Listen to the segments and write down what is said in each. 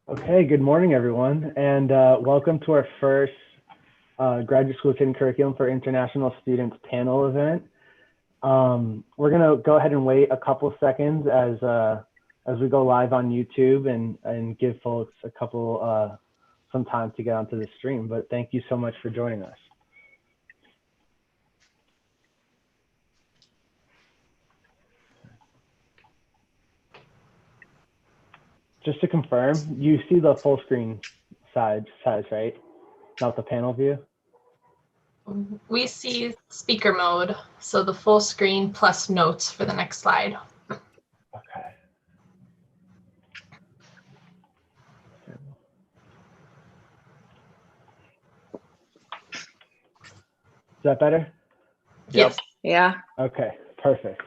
Okay, good morning, everyone, and welcome to our first Graduate School Hidden Curriculum for International Students panel event. We're going to go ahead and wait a couple seconds as we go live on YouTube and give folks a couple some time to get onto the stream. But thank you so much for joining us. Just to confirm, you see the full screen size, right? Not the panel view? We see speaker mode, so the full screen plus notes for the next slide. Okay. Is that better? Yes. Yeah. Okay, perfect.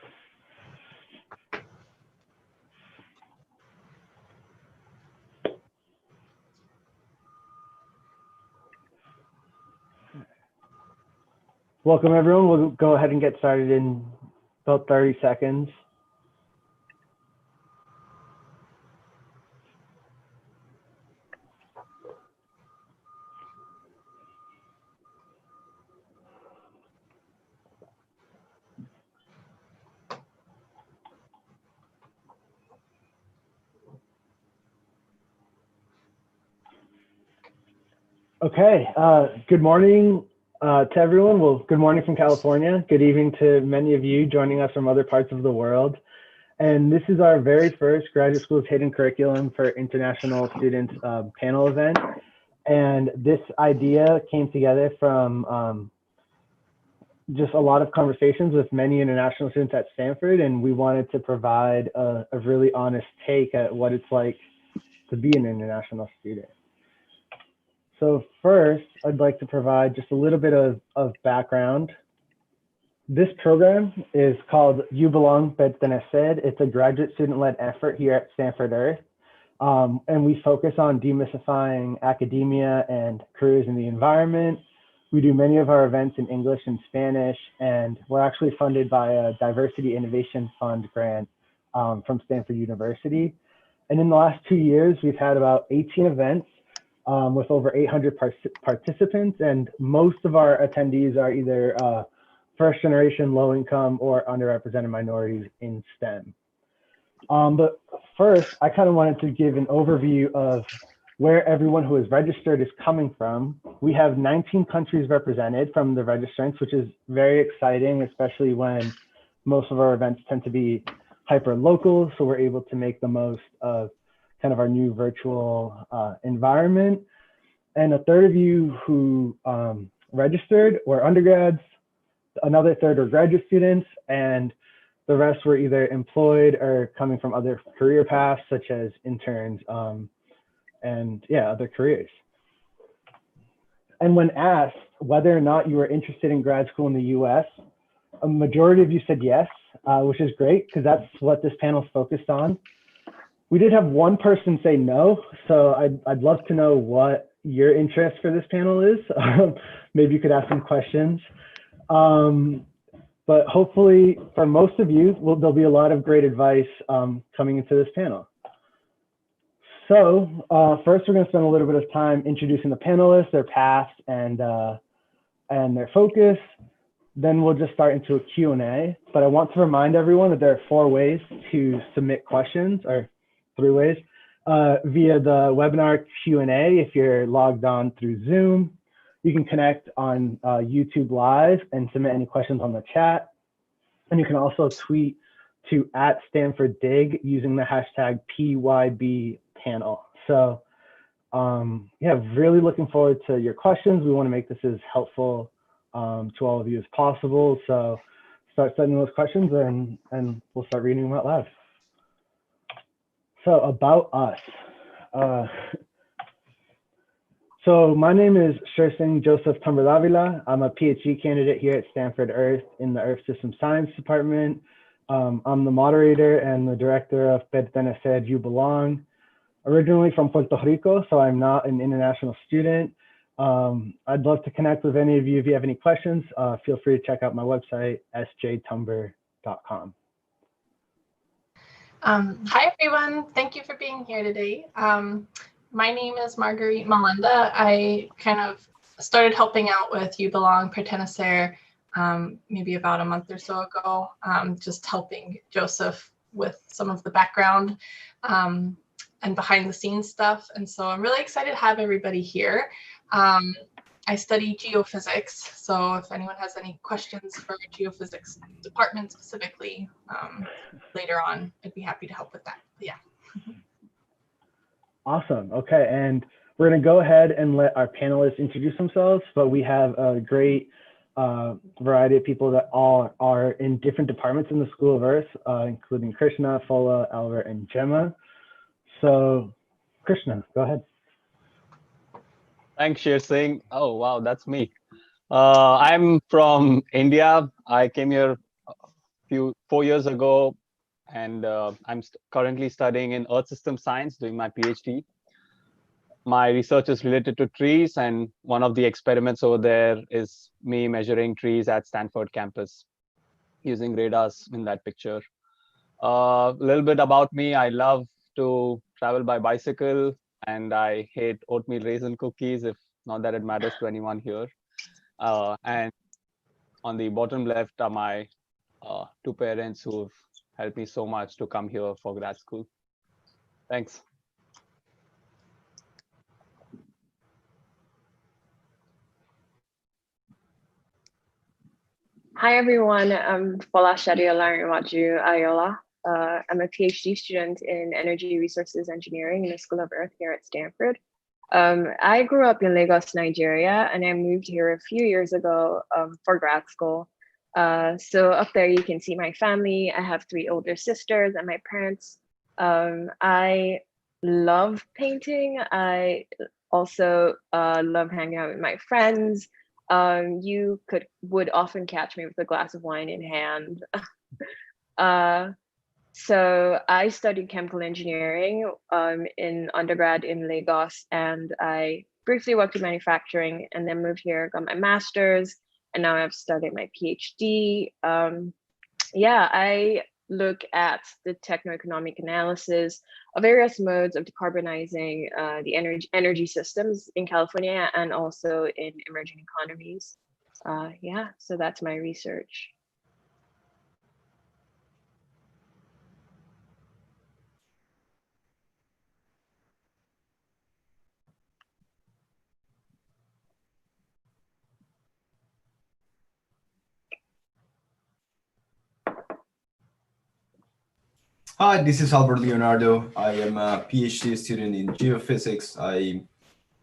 Welcome, everyone. We'll go ahead and get started in about 30 seconds. Okay, good morning to everyone. Well, good morning from California. Good evening to many of you joining us from other parts of the world. And this is our very first Graduate School's Hidden Curriculum for International Students panel event. And this idea came together from just a lot of conversations with many international students at Stanford. And we wanted to provide a really honest take at what it's like to be an international student. So first, I'd like to provide just a little bit of background. This program is called You Belong, Pertenecer. It's a graduate student-led effort here at Stanford Earth. And we focus on demystifying academia and careers in the environment. We do many of our events in English and Spanish, and we're actually funded by a Diversity Innovation Fund grant from Stanford University. And in the last 2 years, we've had about 18 events with over 800 participants, and most of our attendees are either first generation, low income, or underrepresented minorities in STEM. But first, I kind of wanted to give an overview of where everyone who is registered is coming from. We have 19 countries represented from the registrants, which is very exciting, especially when most of our events tend to be hyper local, so we're able to make the most of kind of our new virtual environment. And a third of you who registered were undergrads, another third were graduate students, and the rest were either employed or coming from other career paths, such as interns and other careers. And when asked whether or not you were interested in grad school in the US, a majority of you said yes, which is great because that's what this panel is focused on. We did have one person say no, so I'd love to know what your interest for this panel is. Maybe you could ask some questions. But hopefully for most of you, there'll be a lot of great advice coming into this panel. So first we're gonna spend a little bit of time introducing the panelists, their past and their focus. Then we'll just start into a Q&A. But I want to remind everyone that there are 4 ways to submit questions, or 3 ways, via the webinar Q&A if you're logged on through Zoom. You can connect on YouTube Live and submit any questions on the chat. And you can also tweet to @StanfordDig using the hashtag #PYBPanel. So really looking forward to your questions. We want to make this as helpful to all of you as possible. So start sending those questions and we'll start reading them out loud. So about us. So my name is Shursing Joseph Tumber-Davila. I'm a PhD candidate here at Stanford Earth in the Earth System Science Department. I'm the moderator and the director of Pertenecer, You Belong. Originally from Puerto Rico, so I'm not an international student. I'd love to connect with any of you. If you have any questions, feel free to check out my website, sjtumber.com. Hi, everyone. Thank you for being here today. My name is Marguerite Melinda. I kind of started helping out with You Belong Pertenecer maybe about a month or so ago, just helping Joseph with some of the background and behind the scenes stuff. And so I'm really excited to have everybody here. I study geophysics, so if anyone has any questions for geophysics department specifically later on, I'd be happy to help with that. But yeah. Awesome. Okay, and we're going to go ahead and let our panelists introduce themselves, but we have a great variety of people that all are in different departments in the School of Earth, including Krishna, Fola, Albert, and Gemma. So Krishna, go ahead. Thanks, Sher Singh. Oh, wow, that's me. I'm from India. I came here 4 years ago, and I'm currently studying in Earth System Science, doing my PhD. My research is related to trees, and one of the experiments over there is me measuring trees at Stanford campus using radars in that picture. A little bit about me: I love to travel by bicycle, and I hate oatmeal raisin cookies, if not that it matters to anyone here. And on the bottom left are my two parents who've helped me so much to come here for grad school. Thanks. Hi, everyone. I'm Fola Olanrewaju, Ayoola. I'm a PhD student in Energy Resources Engineering in the School of Earth here at Stanford. I grew up in Lagos, Nigeria, and I moved here a few years ago for grad school. So up there, you can see my family. I have 3 older sisters and my parents. I love painting. I also love hanging out with my friends. You would often catch me with a glass of wine in hand. So I studied chemical engineering in undergrad in Lagos, and I briefly worked in manufacturing and then moved here, got my master's, and now I've started my PhD. Yeah, I look at the techno-economic analysis of various modes of decarbonizing the energy systems in California and also in emerging economies. Yeah, so that's my research. Hi, this is Albert Leonardo. I am a PhD student in geophysics. I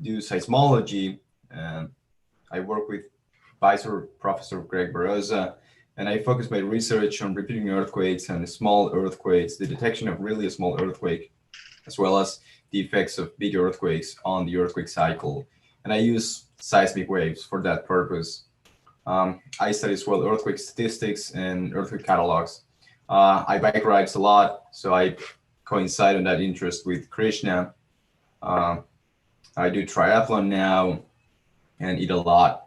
do seismology, and I work with Vice Professor Greg Baroza, and I focus my research on repeating earthquakes and small earthquakes, the detection of really small earthquake, as well as the effects of big earthquakes on the earthquake cycle. And I use seismic waves for that purpose. I study as well earthquake statistics and earthquake catalogs. I bike rides a lot, so I coincide on that interest with Krishna. I do triathlon now and eat a lot.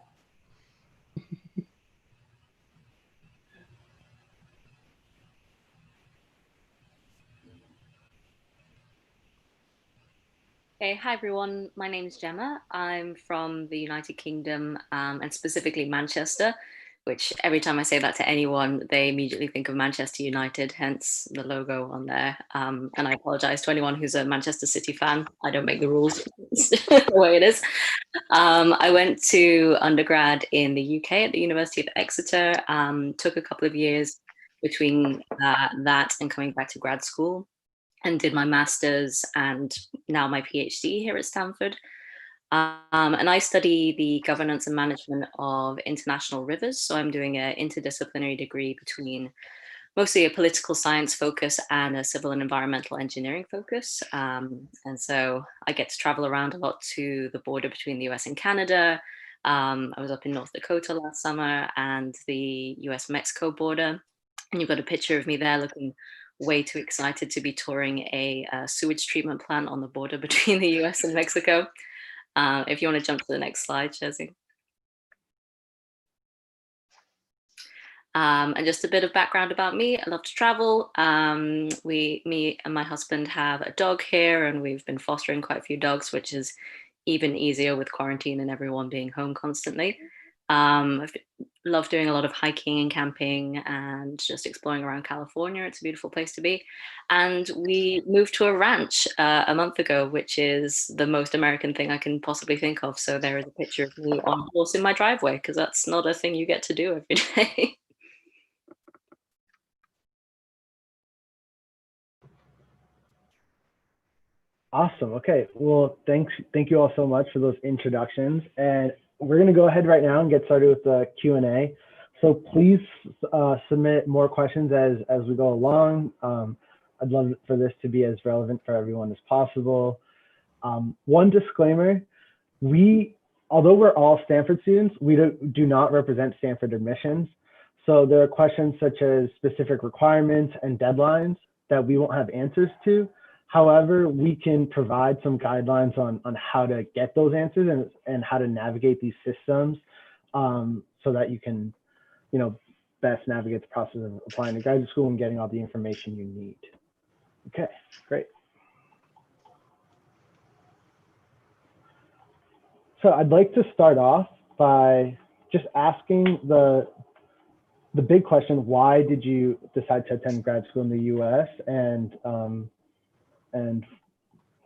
Okay, hi everyone. My name is Gemma. I'm from the United Kingdom and specifically Manchester, which every time I say that to anyone, they immediately think of Manchester United, hence the logo on there. And I apologize to anyone who's a Manchester City fan. I don't make the rules. It's the way it is. I went to undergrad in the UK at the University of Exeter, took a couple of years between that and coming back to grad school, and did my master's and now my PhD here at Stanford. And I study the governance and management of international rivers. So I'm doing an interdisciplinary degree between mostly a political science focus and a civil and environmental engineering focus. And so I get to travel around a lot to the border between the US and Canada. I was up in North Dakota last summer and the US-Mexico border. And you've got a picture of me there looking way too excited to be touring a sewage treatment plant on the border between the US and Mexico. If you want to jump to the next slide, Shazzy. And just a bit of background about me. I love to travel. Me and my husband have a dog here, and we've been fostering quite a few dogs, which is even easier with quarantine and everyone being home constantly. I've loved doing a lot of hiking and camping and just exploring around California. It's a beautiful place to be. And we moved to a ranch a month ago, which is the most American thing I can possibly think of. So there is a picture of me on a horse in my driveway, because that's not a thing you get to do every day. Awesome. Okay. Well, thank you all so much for those introductions. And we're going to go ahead right now and get started with the Q&A. So please submit more questions as we go along. I'd love for this to be as relevant for everyone as possible. One disclaimer, although we're all Stanford students, we do not represent Stanford admissions. So there are questions such as specific requirements and deadlines that we won't have answers to. However, we can provide some guidelines on how to get those answers and how to navigate these systems so that you can, best navigate the process of applying to graduate school and getting all the information you need. Okay, great. So I'd like to start off by just asking the big question: why did you decide to attend grad school in the U.S. and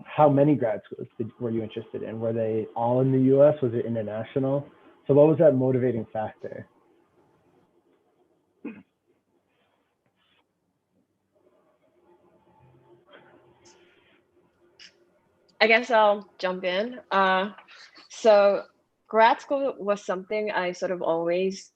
how many grad schools were you interested in? Were they all in the U.S.? Was it international? So what was that motivating factor? I guess I'll jump in. So grad school was something I sort of always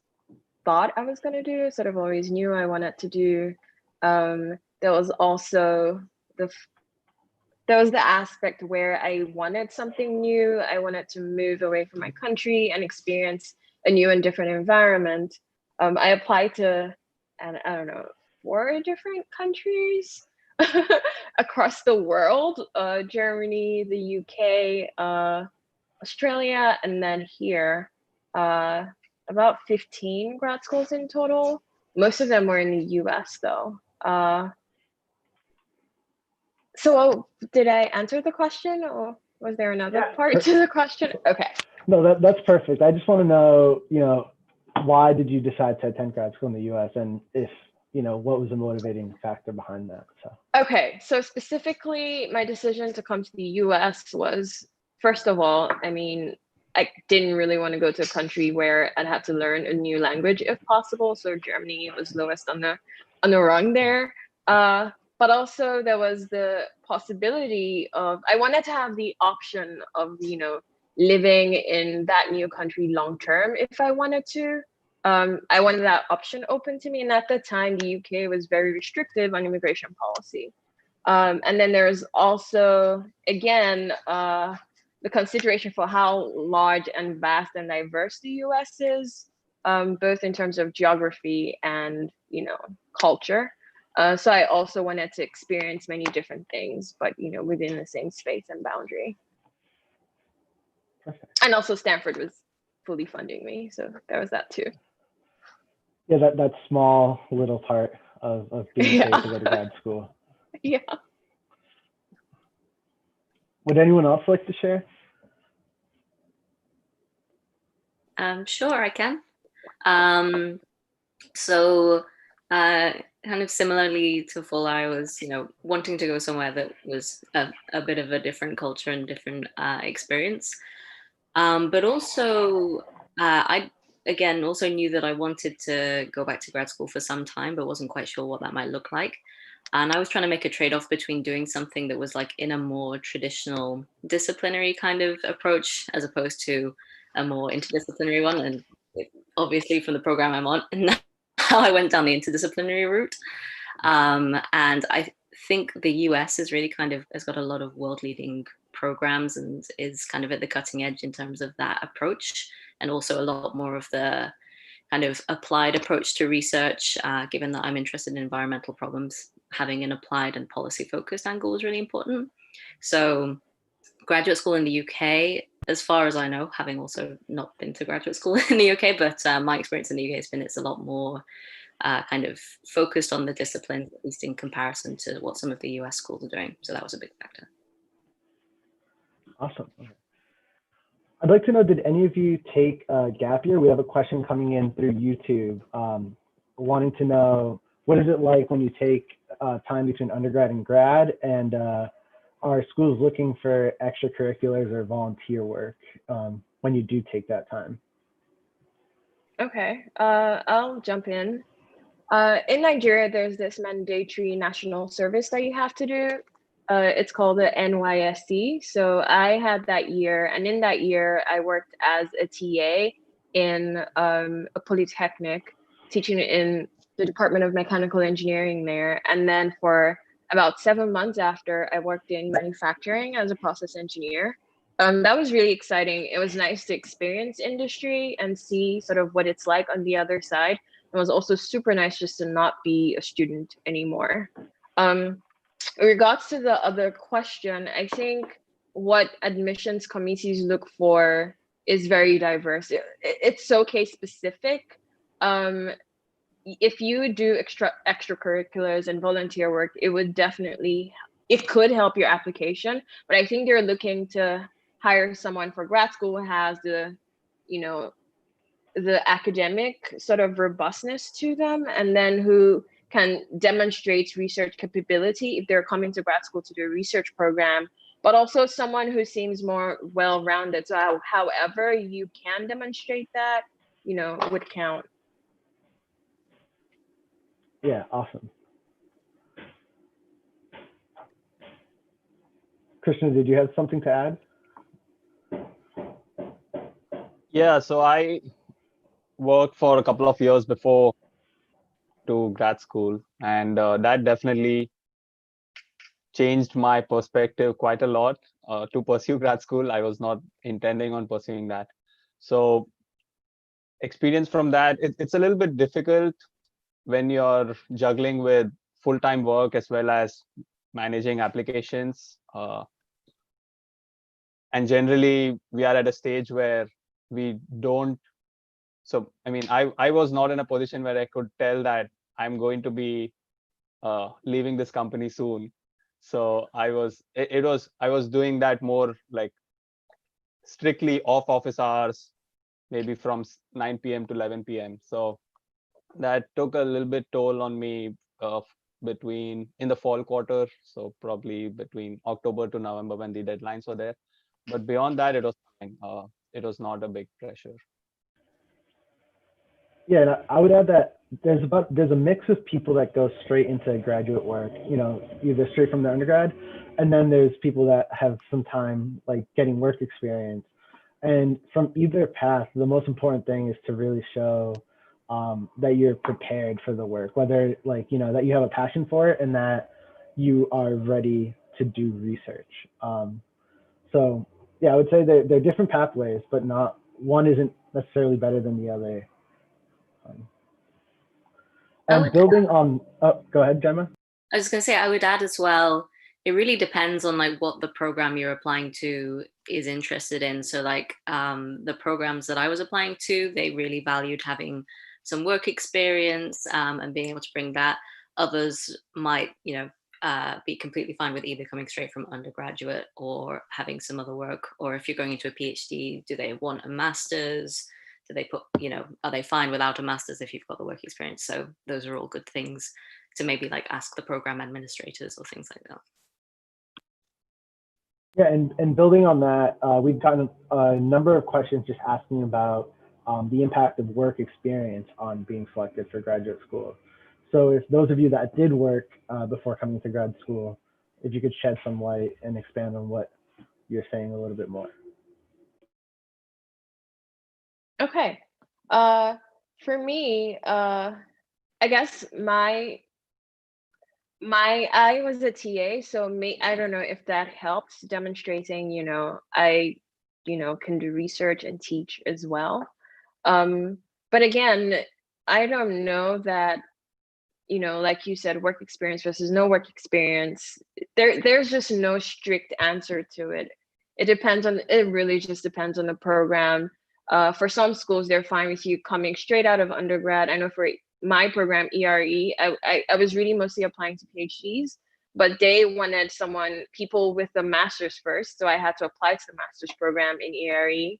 thought I was going to do, sort of always knew I wanted to do. There was also there was the aspect where I wanted something new. I wanted to move away from my country and experience a new and different environment. I applied to, and I don't know, 4 different countries across the world, Germany, the UK, Australia, and then here, about 15 grad schools in total. Most of them were in the US though. So did I answer the question, or was there another part to the question? Okay. No, that's perfect. I just want to know, why did you decide to attend grad school in the US, and if, what was the motivating factor behind that? So. Okay, so specifically my decision to come to the US was, first of all, I mean, I didn't really want to go to a country where I'd have to learn a new language if possible. So Germany was lowest on the rung there. But also there was the possibility of, I wanted to have the option of, living in that new country long term if I wanted to. I wanted that option open to me. And at the time, the UK was very restrictive on immigration policy. And then there's also, again, the consideration for how large and vast and diverse the US is, both in terms of geography and, culture. So I also wanted to experience many different things, but within the same space and boundary. Perfect. And also Stanford was fully funding me, so there was that too. Yeah, that small little part of being paid to go to grad school. Yeah. Would anyone else like to share? Sure, I can. Kind of similarly to Fola, I was, wanting to go somewhere that was a bit of a different culture and different experience. But also, I, again, also knew that I wanted to go back to grad school for some time, but wasn't quite sure what that might look like. And I was trying to make a trade-off between doing something that was like in a more traditional disciplinary kind of approach, as opposed to a more interdisciplinary one. And obviously from the program I'm on, now I went down the interdisciplinary route. And I think the US is really has got a lot of world-leading programs and is kind of at the cutting edge in terms of that approach, and also a lot more of the kind of applied approach to research, given that I'm interested in environmental problems. Having an applied and policy-focused angle was really important. So graduate school in the UK, as far as I know, having also not been to graduate school in the UK, but my experience in the UK has been it's a lot more kind of focused on the disciplines, at least in comparison to what some of the US schools are doing. So that was a big factor. Awesome. I'd like to know, did any of you take a gap year? We have a question coming in through YouTube, wanting to know, what is it like when you take time between undergrad and grad, and are schools looking for extracurriculars or volunteer work when you do take that time? Okay, I'll jump in. In Nigeria, there's this mandatory national service that you have to do. It's called the NYSC. So I had that year, and in that year, I worked as a TA in a polytechnic, teaching in the Department of Mechanical Engineering there. And then for about 7 months after, I worked in manufacturing as a process engineer. That was really exciting. It was nice to experience industry and see sort of what it's like on the other side. It was also super nice just to not be a student anymore. In regards to the other question, I think what admissions committees look for is very diverse. It's so case specific. If you do extracurriculars and volunteer work, it could help your application, but I think they're looking to hire someone for grad school who has the academic sort of robustness to them, and then who can demonstrate research capability if they're coming to grad school to do a research program, but also someone who seems more well-rounded. So however you can demonstrate that, would count. Yeah, awesome. Krishna, did you have something to add? Yeah, so I worked for a couple of years before to grad school, and that definitely changed my perspective quite a lot to pursue grad school. I was not intending on pursuing that. So experience from that, it's a little bit difficult when you're juggling with full-time work as well as managing applications. And generally, we are at a stage where we don't. So, I mean, I was not in a position where I could tell that I'm going to be leaving this company soon. So I was doing that more like strictly off office hours, maybe from 9 p.m. to 11 p.m. So that took a little bit toll on me in the fall quarter. So probably between October to November when the deadlines were there. But beyond that, it was fine. It was not a big pressure. Yeah, and I would add that there's a mix of people that go straight into graduate work, either straight from the undergrad, and then there's people that have some time like getting work experience. And from either path, the most important thing is to really show that you're prepared for the work, whether that you have a passion for it and that you are ready to do research. So yeah, I would say they're different pathways, but one isn't necessarily better than the other. And building on, go ahead, Gemma. I was going to say, I would add as well, it really depends on like what the program you're applying to is interested in. So like the programs that I was applying to, they really valued having some work experience and being able to bring that. Others might, be completely fine with either coming straight from undergraduate or having some other work. Or if you're going into a PhD, do they want a master's? Do they are they fine without a master's if you've got the work experience? So those are all good things to maybe like ask the program administrators or things like that. Yeah, and building on that, we've gotten a number of questions just asking about the impact of work experience on being selected for graduate school. So if those of you that did work before coming to grad school, if you could shed some light and expand on what you're saying a little bit more. Okay. For me, I guess I was a TA, so I don't know if that helps demonstrating, I, can do research and teach as well. But again, I don't know that, like you said, work experience versus no work experience. There's just no strict answer to it. It really just depends on the program. For some schools, they're fine with you coming straight out of undergrad. I know for my program, ERE, I was really mostly applying to PhDs, but they wanted people with a master's first. So I had to apply to the master's program in ERE.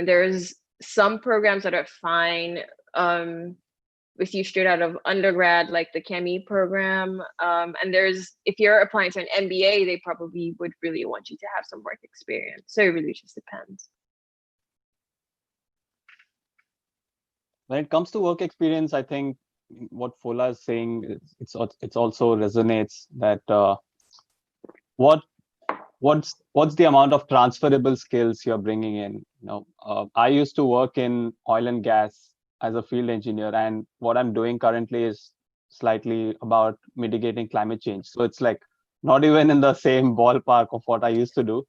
There's some programs that are fine with you straight out of undergrad, like the ChemE program. And if you're applying to an MBA, they probably would really want you to have some work experience. So it really just depends. When it comes to work experience, I think what Fola is saying, it's also resonates that what's the amount of transferable skills you're bringing in. I used to work in oil and gas as a field engineer, and what I'm doing currently is slightly about mitigating climate change. So it's like not even in the same ballpark of what I used to do.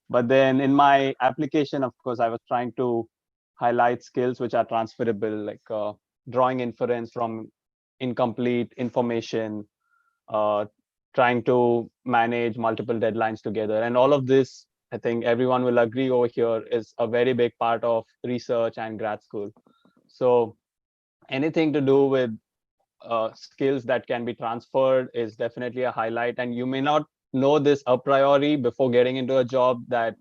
But then in my application, of course, I was trying to highlight skills which are transferable, like drawing inference from incomplete information, trying to manage multiple deadlines together. And all of this, I think everyone will agree over here, is a very big part of research and grad school. So anything to do with skills that can be transferred is definitely a highlight. And you may not know this a priori before getting into a job, that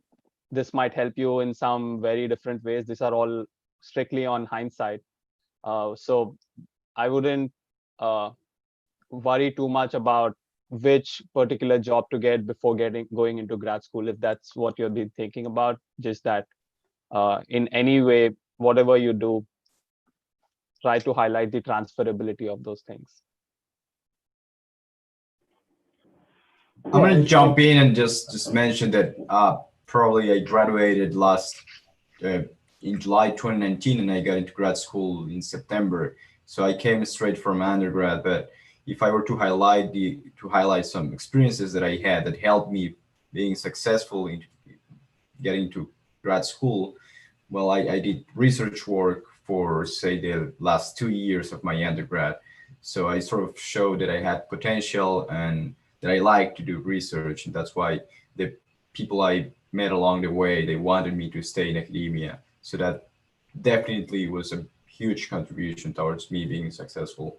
this might help you in some very different ways. These are all strictly on hindsight. So I wouldn't worry too much about which particular job to get before going into grad school, if that's what you've been thinking about. Just that in any way, whatever you do, try to highlight the transferability of those things. I'm going to jump in and just mention that probably I graduated in July 2019, and I got into grad school in September. So I came straight from undergrad. But if I were to highlight some experiences that I had that helped me being successful in getting to grad school, well, I did research work for, say, the last 2 years of my undergrad. So I sort of showed that I had potential and that I like to do research. And that's why the people I met along the way, they wanted me to stay in academia. So that definitely was a huge contribution towards me being successful.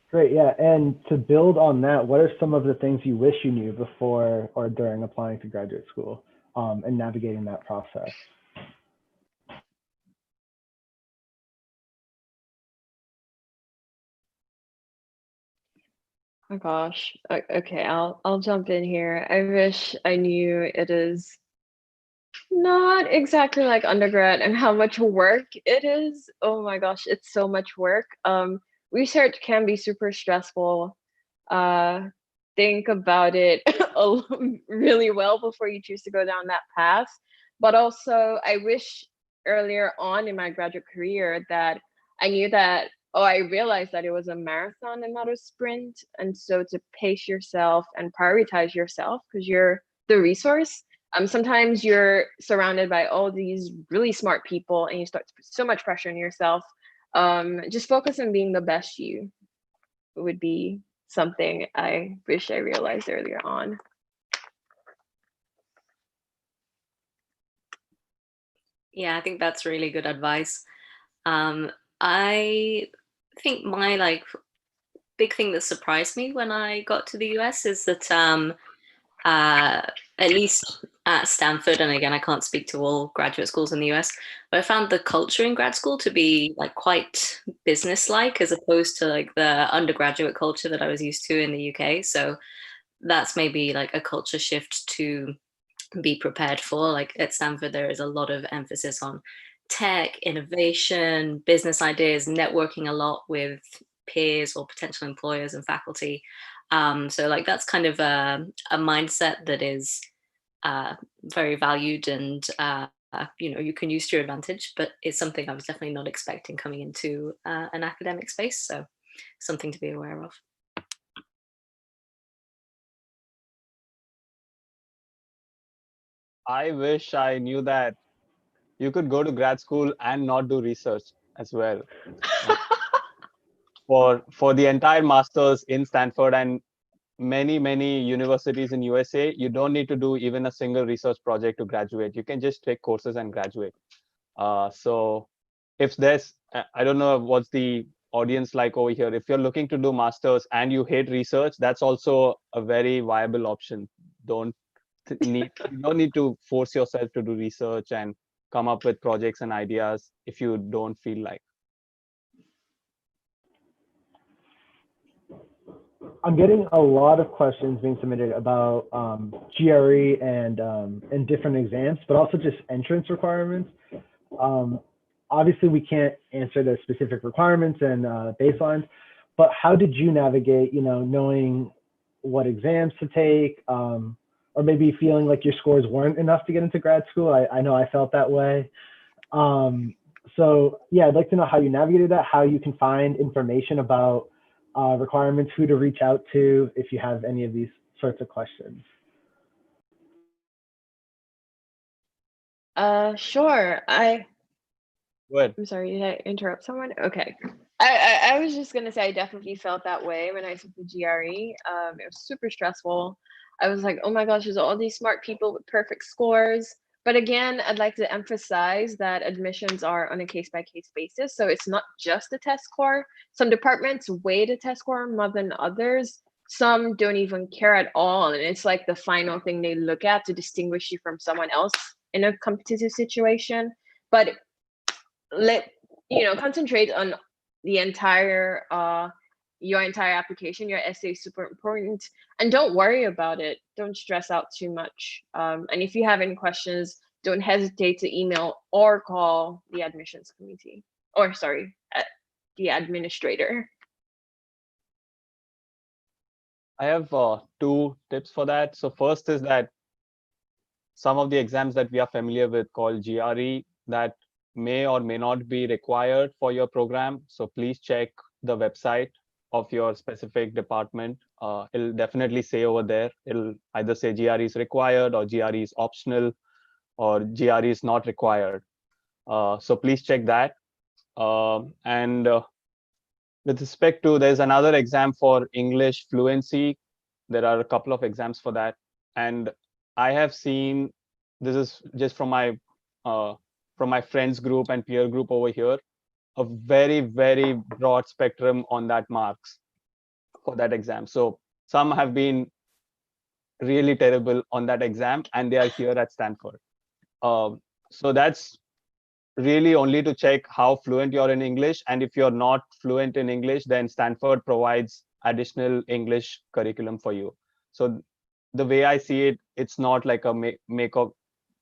Great, yeah. And to build on that, what are some of the things you wish you knew before or during applying to graduate school and navigating that process? Oh gosh. Okay, I'll jump in here. I wish I knew it is not exactly like undergrad and how much work it is. Oh my gosh, it's so much work. Research can be super stressful. Think about it really well before you choose to go down that path. But also, I wish earlier on in my graduate career that I knew that, I realized that it was a marathon and not a sprint. And so to pace yourself and prioritize yourself, because you're the resource. Sometimes you're surrounded by all these really smart people and you start to put so much pressure on yourself. Just focus on being the best you would be something I wish I realized earlier on. Yeah, I think that's really good advice. I think my big thing that surprised me when I got to the US is that at least at Stanford, and again, I can't speak to all graduate schools in the US, but I found the culture in grad school to be quite business-like, as opposed to the undergraduate culture that I was used to in the UK. So that's maybe a culture shift to be prepared for. At Stanford, there is a lot of emphasis on tech, innovation, business ideas, networking a lot with peers or potential employers and faculty. So that's kind of a mindset that is very valued and you can use to your advantage, but it's something I was definitely not expecting coming into an academic space. So something to be aware of. I wish I knew that you could go to grad school and not do research as well. For the entire master's in Stanford and many universities in USA, you don't need to do even a single research project to graduate. You can just take courses and graduate. So if there's, I don't know what's the audience like over here. If you're looking to do masters and you hate research, that's also a very viable option. You don't need to force yourself to do research and come up with projects and ideas if you don't feel like. I'm getting a lot of questions being submitted about GRE and different exams, but also just entrance requirements. Obviously, we can't answer the specific requirements and baselines, but how did you navigate, knowing what exams to take, or maybe feeling like your scores weren't enough to get into grad school? I know I felt that way. So yeah, I'd like to know how you navigated that, how you can find information about requirements, who to reach out to if you have any of these sorts of questions. Sure. Good. I'm sorry, did I interrupt someone? Okay. I was just gonna say I definitely felt that way when I took the GRE. It was super stressful. I was like, oh my gosh, there's all these smart people with perfect scores. But again, I'd like to emphasize that admissions are on a case-by-case basis. So it's not just the test score. Some departments weigh the test score more than others. Some don't even care at all. And it's like the final thing they look at to distinguish you from someone else in a competitive situation. But concentrate on the entire your entire application. Your essay is super important, and don't worry about it. Don't stress out too much. And if you have any questions, don't hesitate to email or call the admissions committee, or sorry, the administrator. I have 2 tips for that. So first is that some of the exams that we are familiar with called GRE that may or may not be required for your program. So please check the website of your specific department. It'll definitely say over there, it'll either say GRE is required or GRE is optional or GRE is not required. So please check that. And with respect to, there's another exam for English fluency. There are a couple of exams for that. And I have seen, this is just from my friends group and peer group over here, a very, very broad spectrum on that marks for that exam. So some have been really terrible on that exam and they are here at Stanford. So that's really only to check how fluent you're in English. And if you're not fluent in English, then Stanford provides additional English curriculum for you. So the way I see it, it's not like a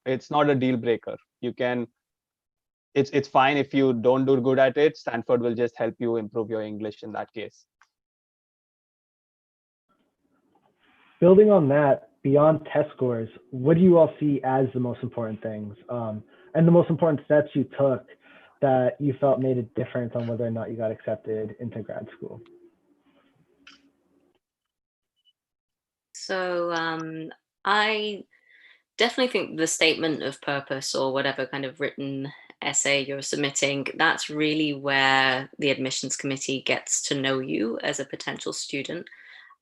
it's not a deal breaker. You can, it's fine if you don't do good at it. Stanford will just help you improve your English in that case. Building on that, beyond test scores, what do you all see as the most important things and the most important steps you took that you felt made a difference on whether or not you got accepted into grad school? So I definitely think the statement of purpose, or whatever kind of written essay you're submitting, that's really where the admissions committee gets to know you as a potential student.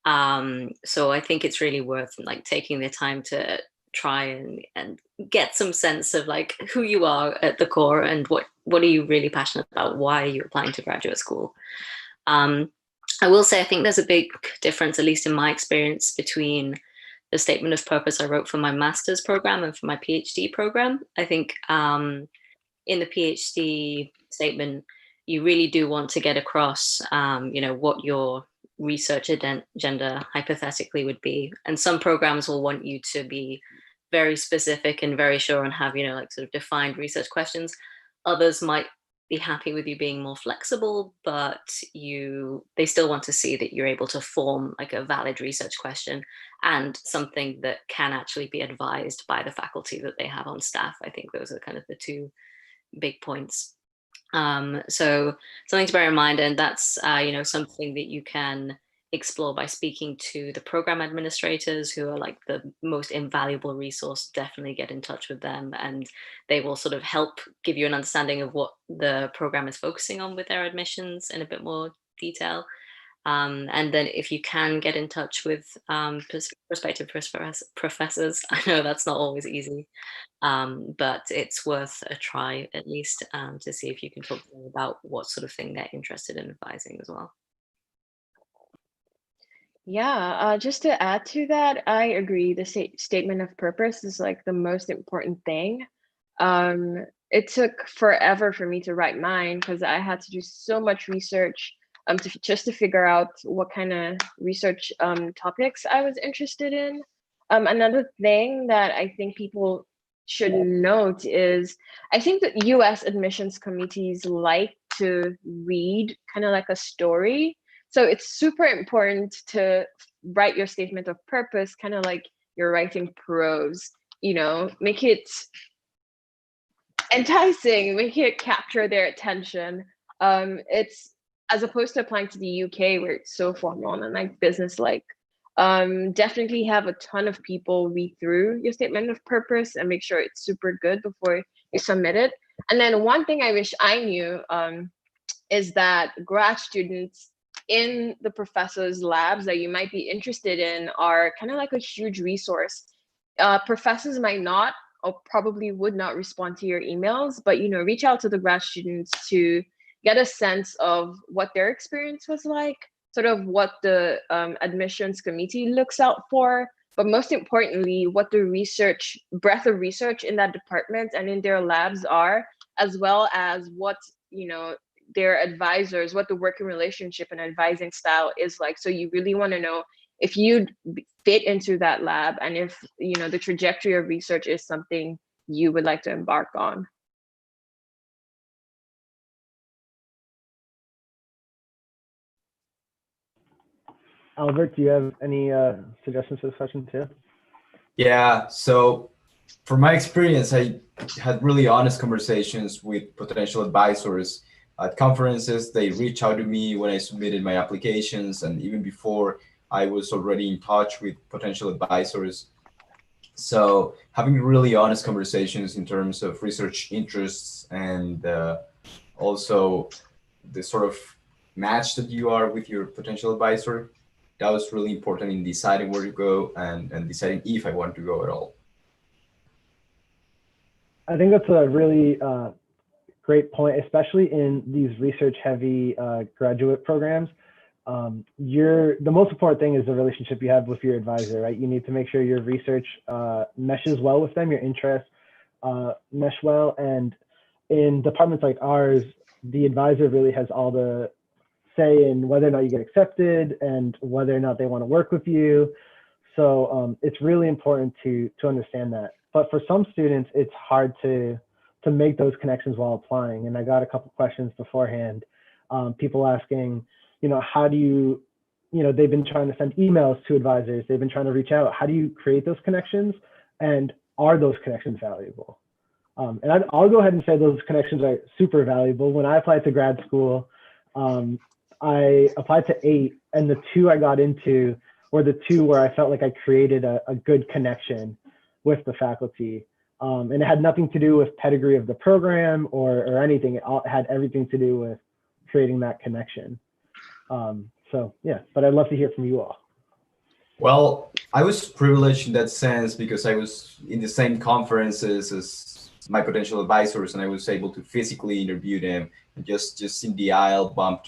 So I think it's really worth like taking the time to try and get some sense of like who you are at the core and what are you really passionate about? Why are you applying to graduate school? I will say I think there's a big difference, at least in my experience, between the statement of purpose I wrote for my master's program and for my PhD program. I think in the PhD statement, you really do want to get across, what your research agenda hypothetically would be. And some programs will want you to be very specific and very sure and have, like sort of defined research questions. Others might be happy with you being more flexible, but they still want to see that you're able to form like a valid research question and something that can actually be advised by the faculty that they have on staff. I think those are kind of the 2 big points. So something to bear in mind, and that's something that you can explore by speaking to the program administrators, who are like the most invaluable resource. Definitely get in touch with them, and they will sort of help give you an understanding of what the program is focusing on with their admissions in a bit more detail. And then if you can get in touch with prospective professors, I know that's not always easy, but it's worth a try at least, to see if you can talk to them about what sort of thing they're interested in advising as well. Yeah, just to add to that, I agree. The statement of purpose is like the most important thing. It took forever for me to write mine because I had to do so much research just to figure out what kind of research topics I was interested in. Another thing that I think people should note is I think that US admissions committees like to read kind of like a story. So it's super important to write your statement of purpose, kind of like you're writing prose, make it enticing, make it capture their attention. It's as opposed to applying to the UK where it's so formal and like business-like. Definitely have a ton of people read through your statement of purpose and make sure it's super good before you submit it. And then one thing I wish I knew is that grad students in the professors' labs that you might be interested in are kind of like a huge resource. Professors might not or probably would not respond to your emails, but reach out to the grad students to get a sense of what their experience was like, sort of what the admissions committee looks out for, but most importantly, what the breadth of research in that department and in their labs are, as well as what their advisors, what the working relationship and advising style is like. So you really want to know if you fit into that lab and if the trajectory of research is something you would like to embark on. Albert, do you have any suggestions for this question too? Yeah, so from my experience, I had really honest conversations with potential advisors at conferences. They reached out to me when I submitted my applications, and even before I was already in touch with potential advisors. So having really honest conversations in terms of research interests and also the sort of match that you are with your potential advisor, that was really important in deciding where to go and deciding if I want to go at all. I think that's a really great point, especially in these research-heavy graduate programs. The most important thing is the relationship you have with your advisor, right? You need to make sure your research meshes well with them, your interests mesh well. And in departments like ours, the advisor really has all the say in whether or not you get accepted and whether or not they want to work with you. So it's really important to understand that. But for some students, it's hard to make those connections while applying. And I got a couple questions beforehand, people asking, how do you, they've been trying to send emails to advisors, they've been trying to reach out. How do you create those connections? And are those connections valuable? And I'll go ahead and say those connections are super valuable. When I applied to grad school, I applied to 8, and the 2 I got into were the 2 where I felt like I created a good connection with the faculty. And it had nothing to do with pedigree of the program or anything. It had everything to do with creating that connection. So yeah, but I'd love to hear from you all. Well, I was privileged in that sense because I was in the same conferences as my potential advisors, and I was able to physically interview them and just in the aisle bump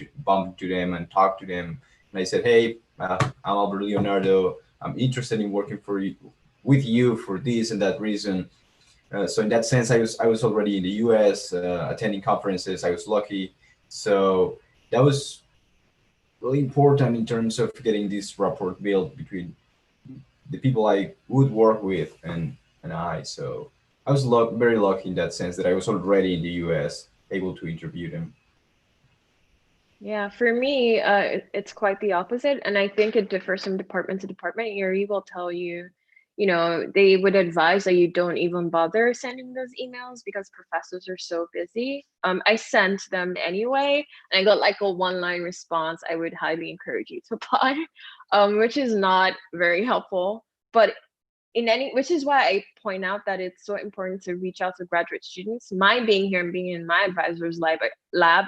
to them and talk to them. And I said, hey, I'm Albert Leonardo. I'm interested in working with you for this and that reason. So in that sense, I was already in the US attending conferences. I was lucky. So that was really important in terms of getting this rapport built between the people I would work with and I. So I was very lucky in that sense that I was already in the US able to interview them. Yeah, for me, it's quite the opposite. And I think it differs from department to department. ERE will tell you, they would advise that you don't even bother sending those emails because professors are so busy. I sent them anyway, and I got like a 1-line response. I would highly encourage you to apply, which is not very helpful. But which is why I point out that it's so important to reach out to graduate students. My being here and being in my advisor's lab,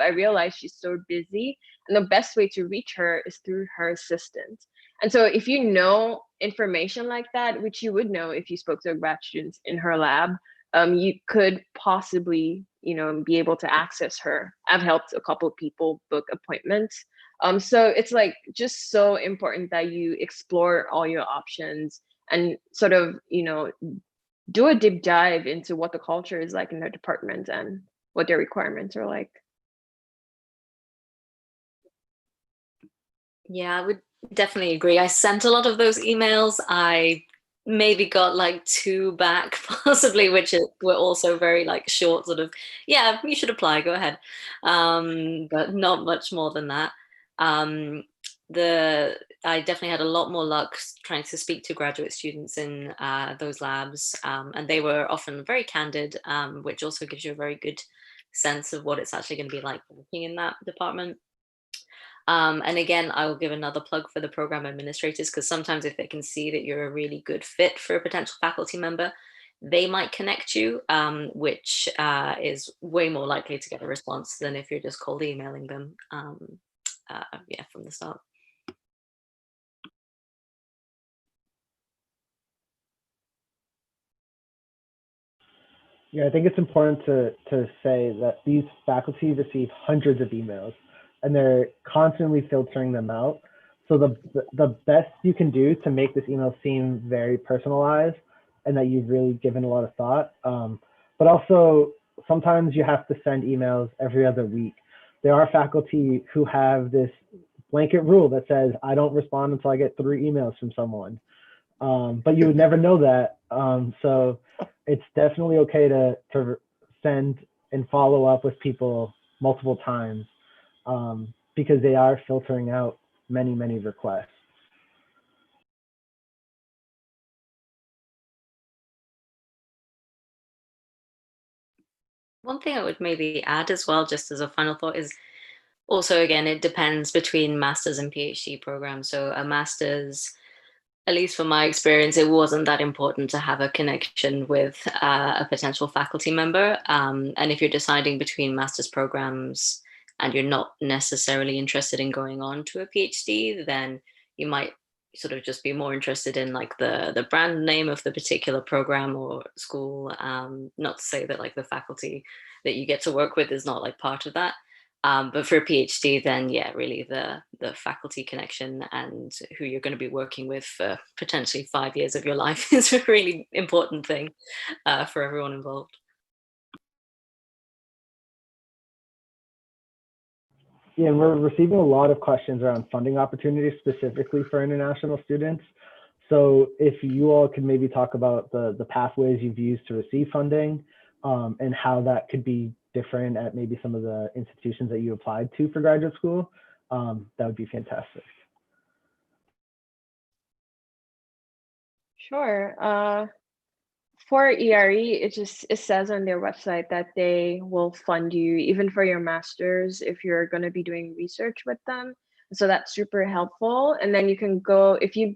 I realized she's so busy, and the best way to reach her is through her assistant. And so if you know information like that, which you would know if you spoke to a grad student in her lab, you could possibly, be able to access her. I've helped a couple of people book appointments. So it's like just so important that you explore all your options and sort of, do a deep dive into what the culture is like in their department and what their requirements are like. Yeah, I would definitely agree. I sent a lot of those emails. I maybe got like 2 back, possibly, which were also very like short, sort of, yeah, you should apply, go ahead. But not much more than that. I definitely had a lot more luck trying to speak to graduate students in those labs, and they were often very candid, which also gives you a very good sense of what it's actually going to be like working in that department. And again, I will give another plug for the program administrators, because sometimes if they can see that you're a really good fit for a potential faculty member, they might connect you, which is way more likely to get a response than if you're just cold emailing them from the start. Yeah, I think it's important to say that these faculty receive hundreds of emails and they're constantly filtering them out. So the best you can do to make this email seem very personalized and that you've really given a lot of thought. But also sometimes you have to send emails every other week. There are faculty who have this blanket rule that says, I don't respond until I get 3 emails from someone. But you would never know that. So it's definitely okay to send and follow up with people multiple times, because they are filtering out many, many requests. One thing I would maybe add as well, just as a final thought, is also, again, it depends between master's and PhD programs. So a master's, at least from my experience, it wasn't that important to have a connection with a potential faculty member. And if you're deciding between master's programs and you're not necessarily interested in going on to a PhD, then you might sort of just be more interested in like the brand name of the particular program or school. Not to say that like the faculty that you get to work with is not like part of that. But for a PhD, then yeah, really the faculty connection and who you're going to be working with for potentially 5 years of your life is a really important thing for everyone involved. Yeah, and we're receiving a lot of questions around funding opportunities specifically for international students. So if you all could maybe talk about the pathways you've used to receive funding, and how that could be different at maybe some of the institutions that you applied to for graduate school, that would be fantastic. Sure. For ERE, it says on their website that they will fund you even for your master's if you're going to be doing research with them. So that's super helpful. And then you can go, if you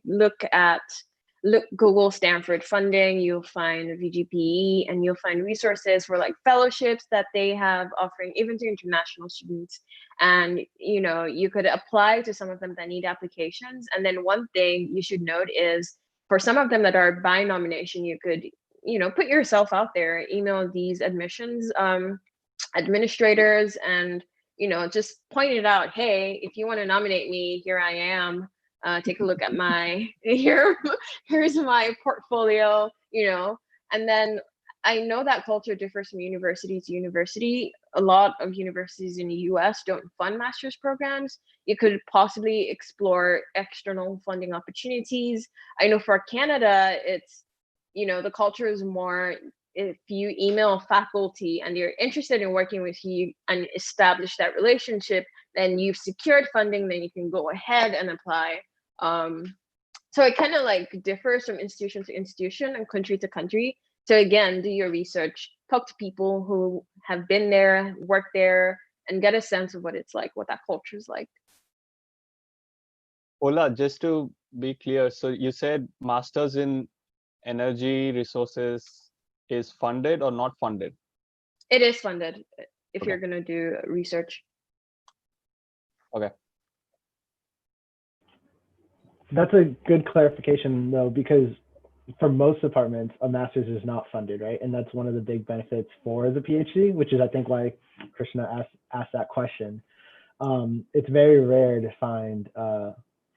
Google Stanford funding, you'll find VGPE, and you'll find resources for like fellowships that they have offering even to international students. And you could apply to some of them that need applications. And then one thing you should note is for some of them that are by nomination, you could put yourself out there, email these admissions administrators, and just point it out. Hey, if you want to nominate me, here I am. Take a look at my here's my portfolio. And then I know that culture differs from university to university. A lot of universities in the US don't fund master's programs. You could possibly explore external funding opportunities. I know for Canada, it's the culture is more, if you email faculty and you're interested in working with you and establish that relationship, then you've secured funding, then you can go ahead and apply. So it kind of like differs from institution to institution and country to country. So again, do your research, talk to people who have been there, worked there, and get a sense of what it's like, what that culture is like. Ola, just to be clear, so you said masters in energy resources is funded or not funded? It is funded if Okay. you're going to do research. Okay. That's a good clarification though, because for most departments, a master's is not funded, right? And that's one of the big benefits for the PhD, which is I think why Krishna asked that question. It's very rare to find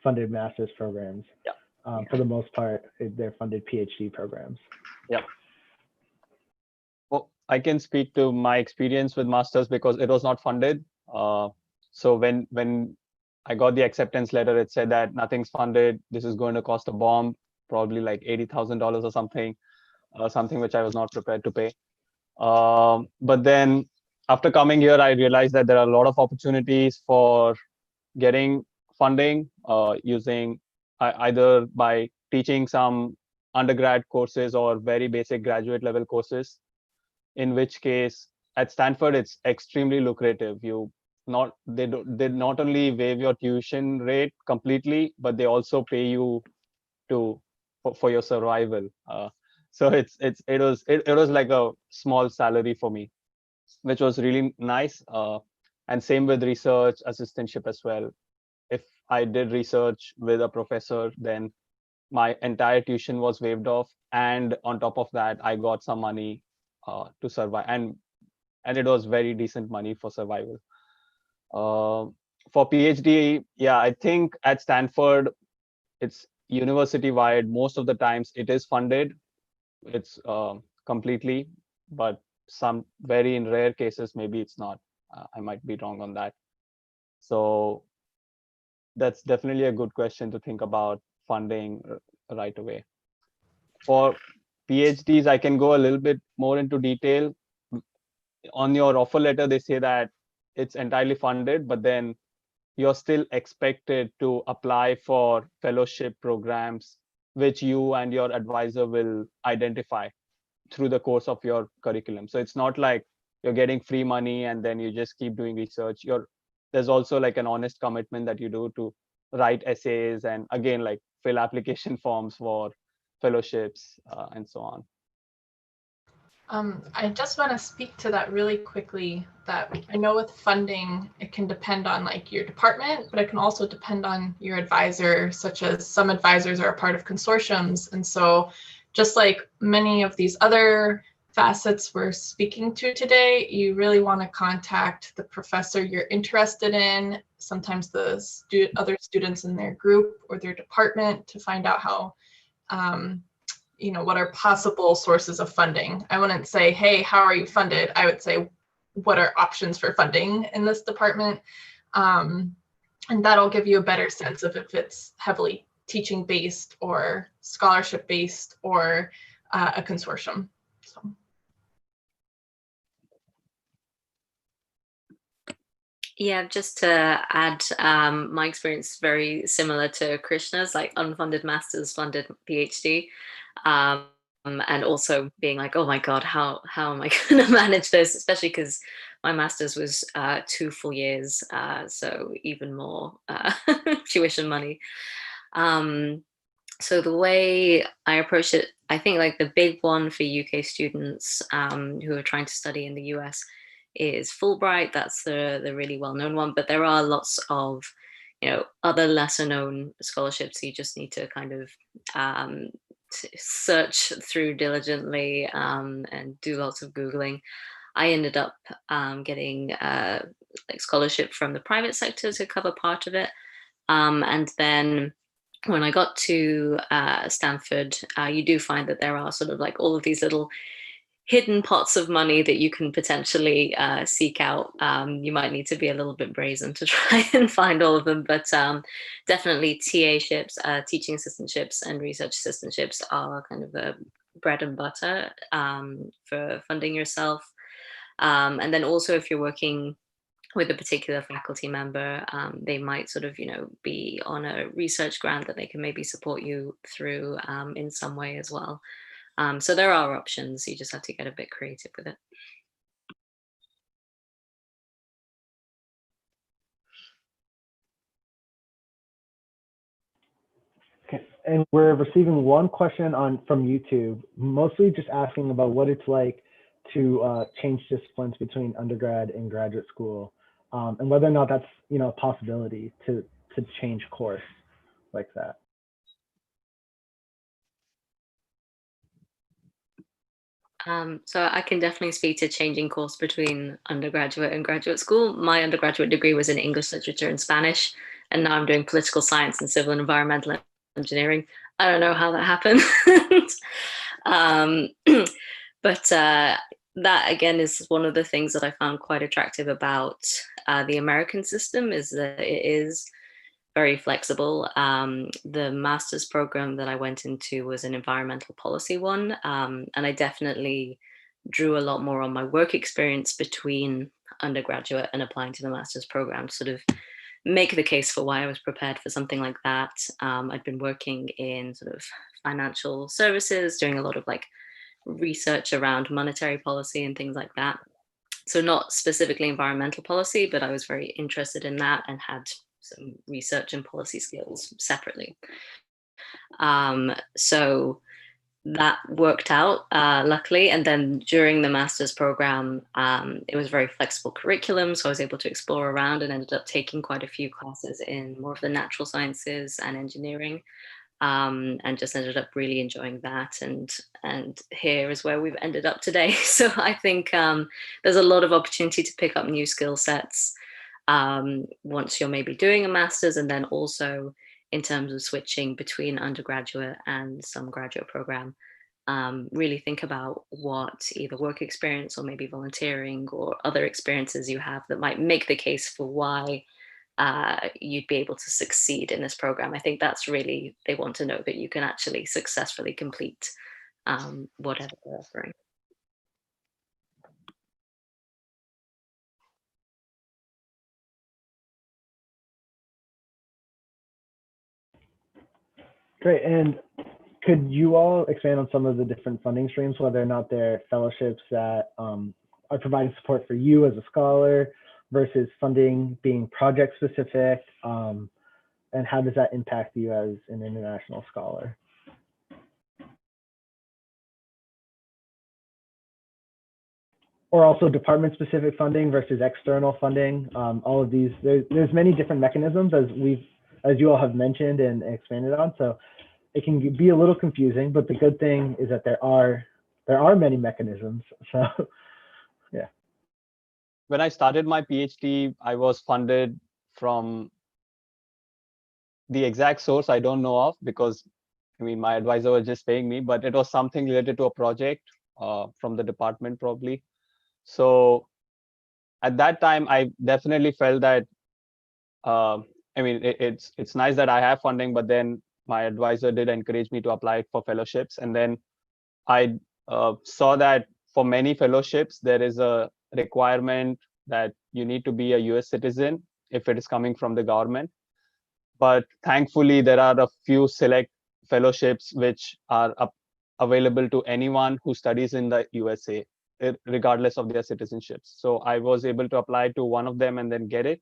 funded master's programs. Yeah. For the most part, they're funded PhD programs. Yeah. Well, I can speak to my experience with masters because it was not funded. So when I got the acceptance letter, it said that nothing's funded. This is going to cost a bomb, probably like $80,000 or something, something which I was not prepared to pay. But then after coming here, I realized that there are a lot of opportunities for getting funding using either by teaching some undergrad courses or very basic graduate level courses, in which case at Stanford, it's extremely lucrative. They not only waive your tuition rate completely, but they also pay you for your survival. So it was like a small salary for me, which was really nice. And same with research assistantship as well. If I did research with a professor, then my entire tuition was waived off, and on top of that, I got some money to survive, and it was very decent money for survival. For PhD, yeah, I think at Stanford, it's university wide. Most of the times, it is funded. It's completely, but some very in rare cases, maybe it's not. I might be wrong on that. So that's definitely a good question to think about funding right away. For PhDs, I can go a little bit more into detail. On your offer letter, they say that it's entirely funded, but then you're still expected to apply for fellowship programs, which you and your advisor will identify through the course of your curriculum. So it's not like you're getting free money and then you just keep doing research. There's also like an honest commitment that you do to write essays and again, like fill application forms for fellowships and so on. I just want to speak to that really quickly, that I know with funding, it can depend on like your department, but it can also depend on your advisor, such as some advisors are a part of consortiums. And so just like many of these other facets we're speaking to today, you really want to contact the professor you're interested in, sometimes the other students in their group or their department, to find out how what are possible sources of funding. I wouldn't say, hey, how are you funded? I would say, what are options for funding in this department? And that'll give you a better sense of if it's heavily teaching based or scholarship based or a consortium. So. Yeah, just to add, my experience very similar to Krishna's, like unfunded master's, funded PhD. And also being like, oh my God, how am I going to manage this? Especially because my master's was 2 full years, so even more tuition money. So the way I approach it, I think like the big one for UK students who are trying to study in the US is Fulbright. That's the really well-known one, but there are lots of other lesser known scholarships. You just need to kind of search through diligently and do lots of Googling. I ended up getting like scholarship from the private sector to cover part of it. And then when I got to Stanford, you do find that there are sort of like all of these little hidden pots of money that you can potentially seek out. You might need to be a little bit brazen to try and find all of them, but definitely TA-ships, teaching assistantships and research assistantships are kind of the bread and butter for funding yourself. And then also if you're working with a particular faculty member, they might sort of, be on a research grant that they can maybe support you through in some way as well. So there are options. You just have to get a bit creative with it. Okay. and we're receiving one question from YouTube, mostly just asking about what it's like to change disciplines between undergrad and graduate school, and whether or not that's a possibility to change course like that. So I can definitely speak to changing course between undergraduate and graduate school. My undergraduate degree was in English literature and Spanish, and now I'm doing political science and civil and environmental engineering. I don't know how that happened. But that again is one of the things that I found quite attractive about the American system, is that it is very flexible. The master's program that I went into was an environmental policy one, and I definitely drew a lot more on my work experience between undergraduate and applying to the master's program to sort of make the case for why I was prepared for something like that. I'd been working in sort of financial services, doing a lot of like research around monetary policy and things like that. So not specifically environmental policy, but I was very interested in that and had some research and policy skills separately. So that worked out, luckily. And then during the master's program, it was a very flexible curriculum. So I was able to explore around and ended up taking quite a few classes in more of the natural sciences and engineering, and just ended up really enjoying that. And here is where we've ended up today. So I think there's a lot of opportunity to pick up new skill sets once you're maybe doing a master's, and then also in terms of switching between undergraduate and some graduate program, really think about what either work experience or maybe volunteering or other experiences you have that might make the case for why you'd be able to succeed in this program. I think that's really, they want to know that you can actually successfully complete whatever they're offering. Great. And could you all expand on some of the different funding streams, whether or not they're fellowships that are providing support for you as a scholar versus funding being project specific, and how does that impact you as an international scholar? Or also department specific funding versus external funding. All of these, there's many different mechanisms as you all have mentioned and expanded on. So it can be a little confusing, but the good thing is that there are many mechanisms. So yeah. When I started my PhD, I was funded from the exact source I don't know of, because I mean, my advisor was just paying me, but it was something related to a project from the department probably. So at that time, I definitely felt that, I mean, it's nice that I have funding, but then my advisor did encourage me to apply for fellowships. And then I saw that for many fellowships, there is a requirement that you need to be a US citizen if it is coming from the government. But thankfully, there are a few select fellowships which are available to anyone who studies in the USA, regardless of their citizenship. So I was able to apply to one of them and then get it.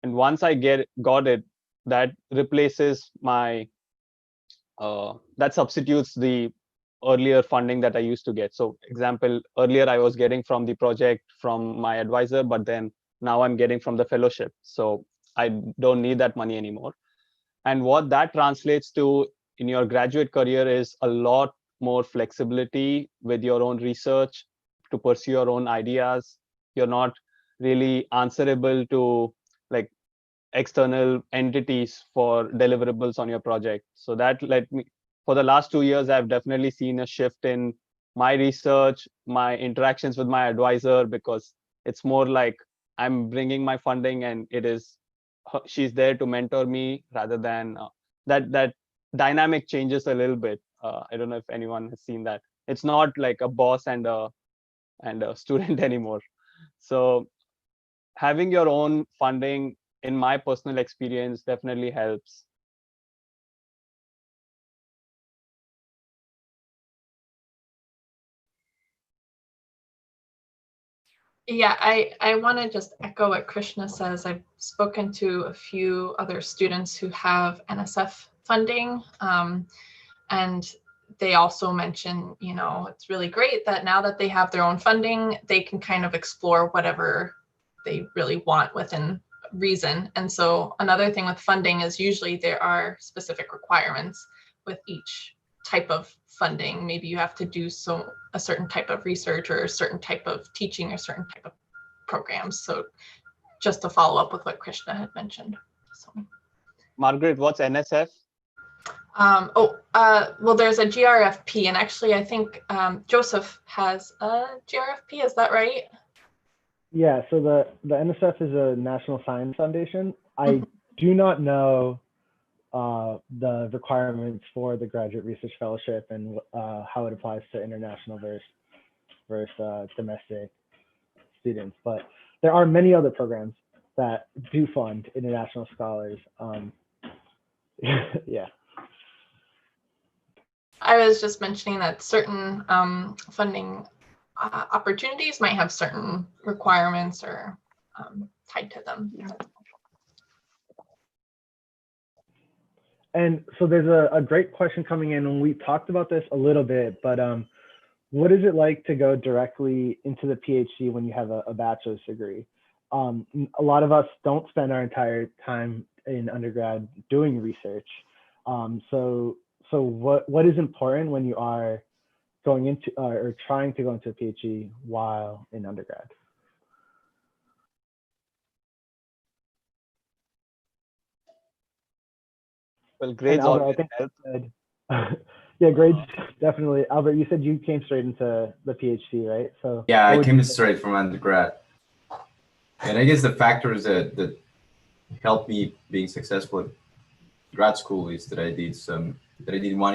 And once I got it, that replaces my, that substitutes the earlier funding that I used to get. So example, earlier I was getting from the project from my advisor, but then now I'm getting from the fellowship. So I don't need that money anymore. And what that translates to in your graduate career is a lot more flexibility with your own research to pursue your own ideas. You're not really answerable to like external entities for deliverables on your project. So that let me, for the last 2 years, I've definitely seen a shift in my research, my interactions with my advisor, because it's more like I'm bringing my funding and it is, she's there to mentor me rather than that dynamic changes a little bit. I don't know if anyone has seen that. It's not like a boss and a student anymore. So having your own funding, in my personal experience, definitely helps. Yeah, I want to just echo what Krishna says. I've spoken to a few other students who have NSF funding. And they also mention, it's really great that now that they have their own funding, they can kind of explore whatever they really want within reason. And so another thing with funding is usually there are specific requirements with each type of funding. Maybe you have to do a certain type of research or a certain type of teaching or certain type of programs. So just to follow up with what Krishna had mentioned. So. Margaret, what's NSF? Well, there's a GRFP, and actually I think Joseph has a GRFP, is that right? Yeah, so the NSF is a National Science Foundation. I do not know the requirements for the Graduate Research Fellowship and how it applies to international versus domestic students, but there are many other programs that do fund international scholars. Yeah. I was just mentioning that certain funding opportunities might have certain requirements or tied to them. And so there's a great question coming in, and we talked about this a little bit, but what is it like to go directly into the PhD when you have a bachelor's degree? A lot of us don't spend our entire time in undergrad doing research. So what is important when you are going into or trying to go into a PhD while in undergrad? Well, grades always help. Yeah, grades definitely. Albert, you said you came straight into the PhD, right? So yeah, I came straight from undergrad, and I guess the factors that helped me being successful at grad school is that I did one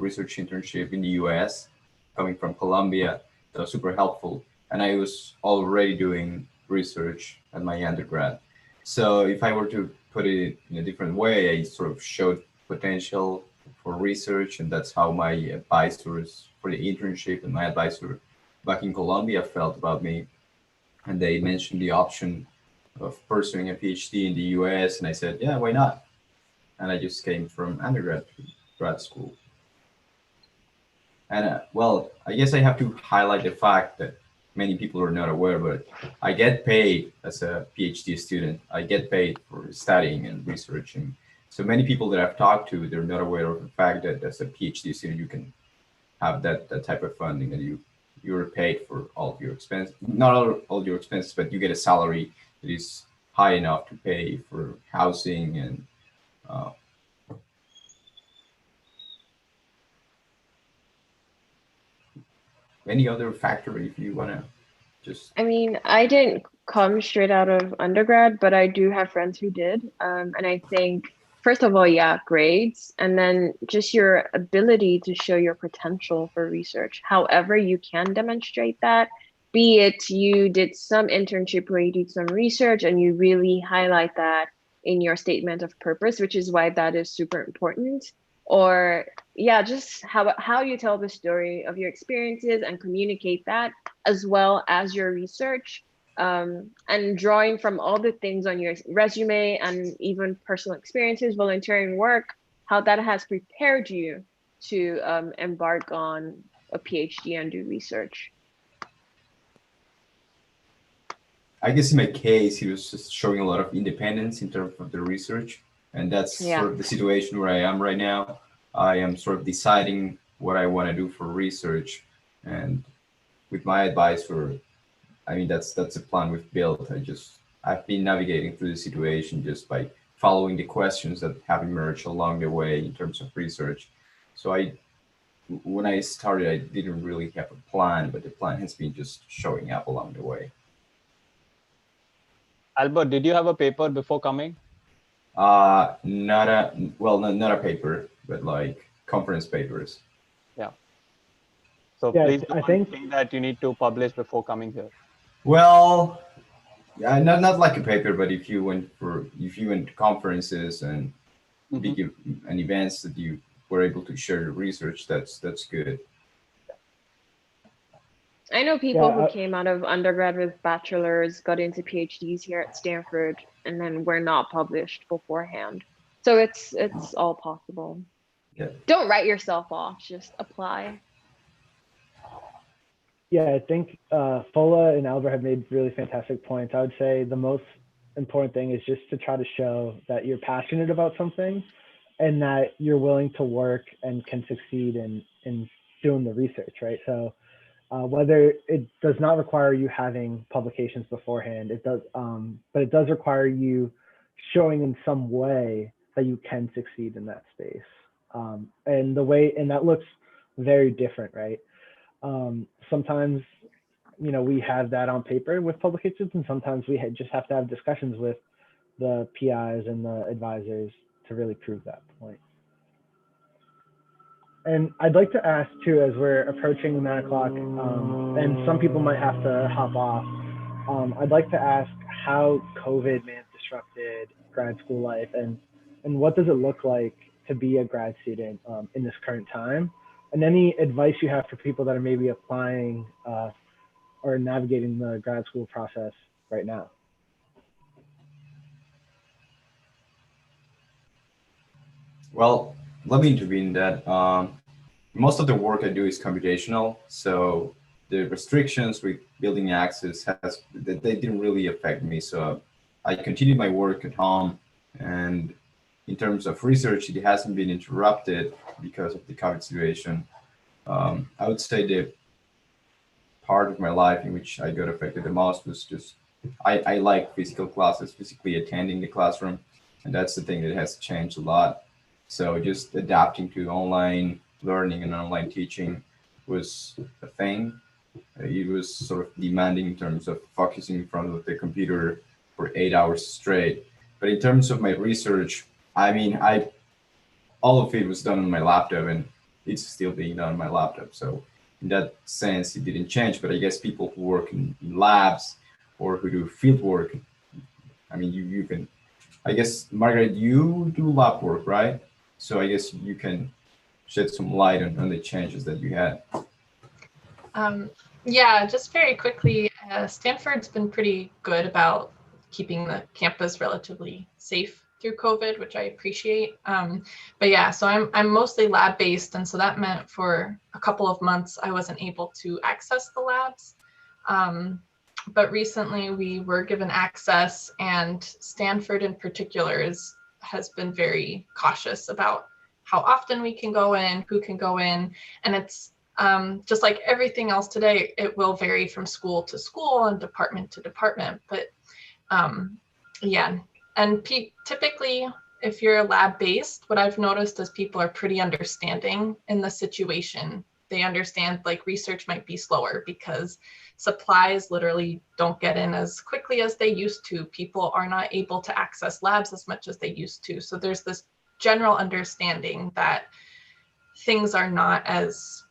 research internship in the US, coming from Colombia. That was super helpful, and I was already doing research at my undergrad. So if I were to put it in a different way, I sort of showed potential for research, and that's how my advisors for the internship and my advisor back in Colombia felt about me. And they mentioned the option of pursuing a PhD in the US, and I said, yeah, why not? And I just came from undergrad to grad school. And well, I guess I have to highlight the fact that many people are not aware, but I get paid as a PhD student. I get paid for studying and researching. So many people that I've talked to, they're not aware of the fact that as a PhD student, you can have that type of funding, and you're paid for all of your expenses, not all your expenses, but you get a salary that is high enough to pay for housing and any other factor if you want to just. I mean, I didn't come straight out of undergrad, but I do have friends who did. And I think, first of all, yeah, grades, and then just your ability to show your potential for research. However, you can demonstrate that, be it you did some internship where you did some research and you really highlight that in your statement of purpose, which is why that is super important. Or yeah, just how you tell the story of your experiences and communicate that, as well as your research, and drawing from all the things on your resume and even personal experiences, volunteering work, how that has prepared you to embark on a PhD and do research. I guess in my case, he was just showing a lot of independence in terms of the research. And that's sort of the situation where I am right now. I am sort of deciding what I want to do for research. And with my advisor, I mean, that's a plan we've built. I've been navigating through the situation just by following the questions that have emerged along the way in terms of research. So when I started, I didn't really have a plan, but the plan has been just showing up along the way. Albert, did you have a paper before coming? Not a paper, but like conference papers. Yeah. So Yeah, please I don't think that you need to publish before coming here. Well, yeah, not like a paper, but if you went to conferences and big and events that you were able to share your research, that's good. I know people who came out of undergrad with bachelors, got into PhDs here at Stanford, and then were not published beforehand. So it's all possible. Yeah. Don't write yourself off, just apply. Yeah, I think Fola and Albert have made really fantastic points. I would say the most important thing is just to try to show that you're passionate about something and that you're willing to work and can succeed in doing the research, right? So whether it does not require you having publications beforehand, it does, but it does require you showing in some way that you can succeed in that space. And that looks very different, right? Sometimes, we have that on paper with publications, and sometimes we just have to have discussions with the PIs and the advisors to really prove that point. And I'd like to ask too, as we're approaching 9 o'clock, and some people might have to hop off, I'd like to ask how COVID may have disrupted grad school life, and what does it look like to be a grad student in this current time? And any advice you have for people that are maybe applying or navigating the grad school process right now. Well, let me intervene in that. Most of the work I do is computational, so the restrictions with building access they didn't really affect me. So I continued my work at home, and in terms of research, it hasn't been interrupted because of the COVID situation. I would say the part of my life in which I got affected the most was just I like physical classes, physically attending the classroom, and that's the thing that has changed a lot. So just adapting to online learning and online teaching was a thing. It was sort of demanding in terms of focusing in front of the computer for 8 hours straight. But in terms of my research, I mean, all of it was done on my laptop, and it's still being done on my laptop. So in that sense, it didn't change. But I guess people who work in labs or who do field work, I mean, you can, I guess, Margaret, you do lab work, right? So I guess you can shed some light on the changes that you had. Yeah, just very quickly, Stanford's been pretty good about keeping the campus relatively safe through COVID, which I appreciate. But yeah, so I'm mostly lab based, and so that meant for a couple of months I wasn't able to access the labs. But recently we were given access, and Stanford in particular has been very cautious about how often we can go in, who can go in, and it's just like everything else today, it will vary from school to school and department to department. But yeah, and typically, if you're lab based, what I've noticed is people are pretty understanding in the situation. They understand like research might be slower because supplies literally don't get in as quickly as they used to. People are not able to access labs as much as they used to. So there's this general understanding that things are not as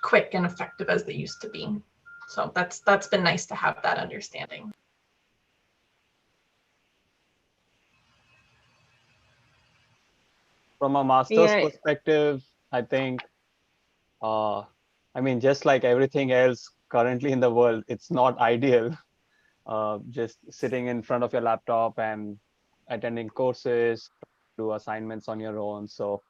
quick and effective as they used to be. So that's been nice to have that understanding. From a master's perspective, I think, I mean, just like everything else currently in the world, it's not ideal. Just sitting in front of your laptop and attending courses, do assignments on your own. So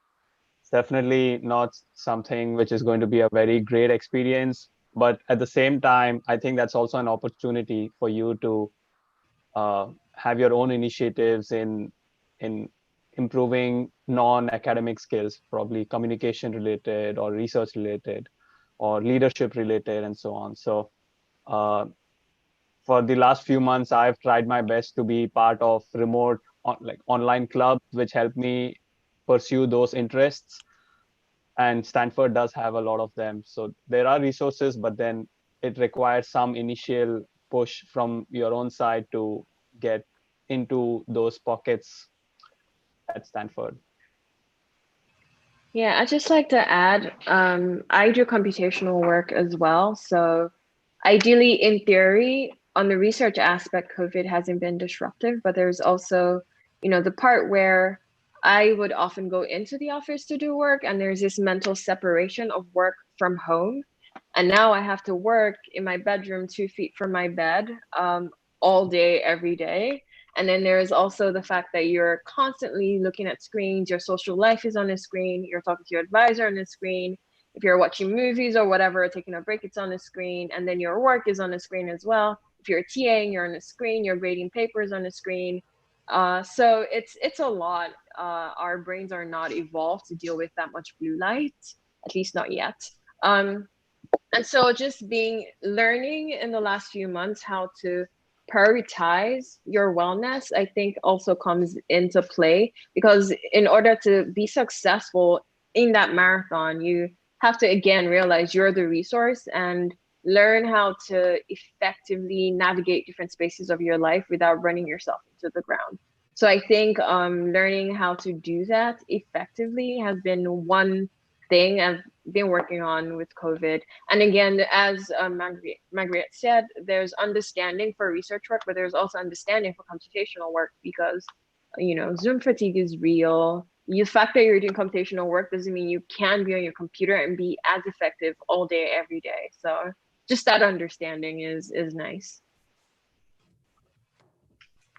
it's definitely not something which is going to be a very great experience. But at the same time, I think that's also an opportunity for you to have your own initiatives in improving non-academic skills, probably communication related or research related or leadership related and so on. So for the last few months, I've tried my best to be part of remote online clubs, which help me pursue those interests. And Stanford does have a lot of them. So there are resources, but then it requires some initial push from your own side to get into those pockets at Stanford. Yeah, I'd just like to add, I do computational work as well. So ideally, in theory, on the research aspect, COVID hasn't been disruptive, but there's also, the part where I would often go into the office to do work, and there's this mental separation of work from home. And now I have to work in my bedroom 2 feet from my bed all day, every day. And then there's also the fact that you're constantly looking at screens, your social life is on the screen, you're talking to your advisor on the screen. If you're watching movies or whatever, taking a break, it's on the screen. And then your work is on the screen as well. If you're TAing, you're on the screen, you're grading papers on the screen. So it's a lot. Our brains are not evolved to deal with that much blue light, at least not yet. And so just learning in the last few months how to prioritize your wellness, I think also comes into play, because in order to be successful in that marathon, you have to again realize you're the resource and learn how to effectively navigate different spaces of your life without running yourself into the ground. So I think learning how to do that effectively has been one thing I've been working on with COVID. And again, as Margaret said, there's understanding for research work, but there's also understanding for computational work, because, Zoom fatigue is real. The fact that you're doing computational work doesn't mean you can be on your computer and be as effective all day, every day. So just that understanding is nice.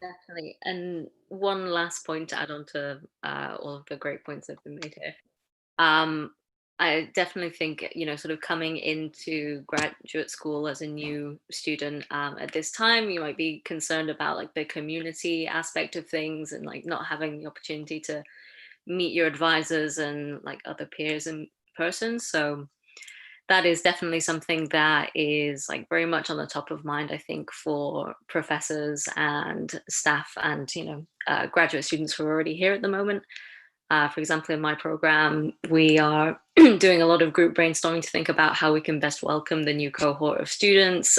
Definitely. And one last point to add on to all of the great points that have been made here. I definitely think, sort of coming into graduate school as a new student at this time, you might be concerned about like the community aspect of things and like not having the opportunity to meet your advisors and like other peers in person. So that is definitely something that is like very much on the top of mind, I think, for professors and staff and, graduate students who are already here at the moment. For example, in my program, we are doing a lot of group brainstorming to think about how we can best welcome the new cohort of students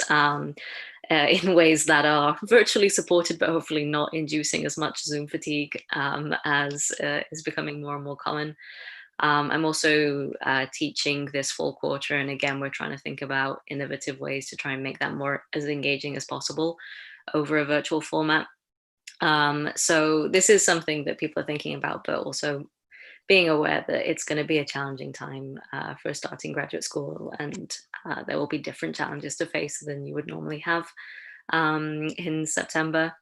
in ways that are virtually supported, but hopefully not inducing as much Zoom fatigue as is becoming more and more common. I'm also teaching this fall quarter, and again, we're trying to think about innovative ways to try and make that more as engaging as possible over a virtual format. So this is something that people are thinking about, but also being aware that it's going to be a challenging time for starting graduate school, and there will be different challenges to face than you would normally have in September.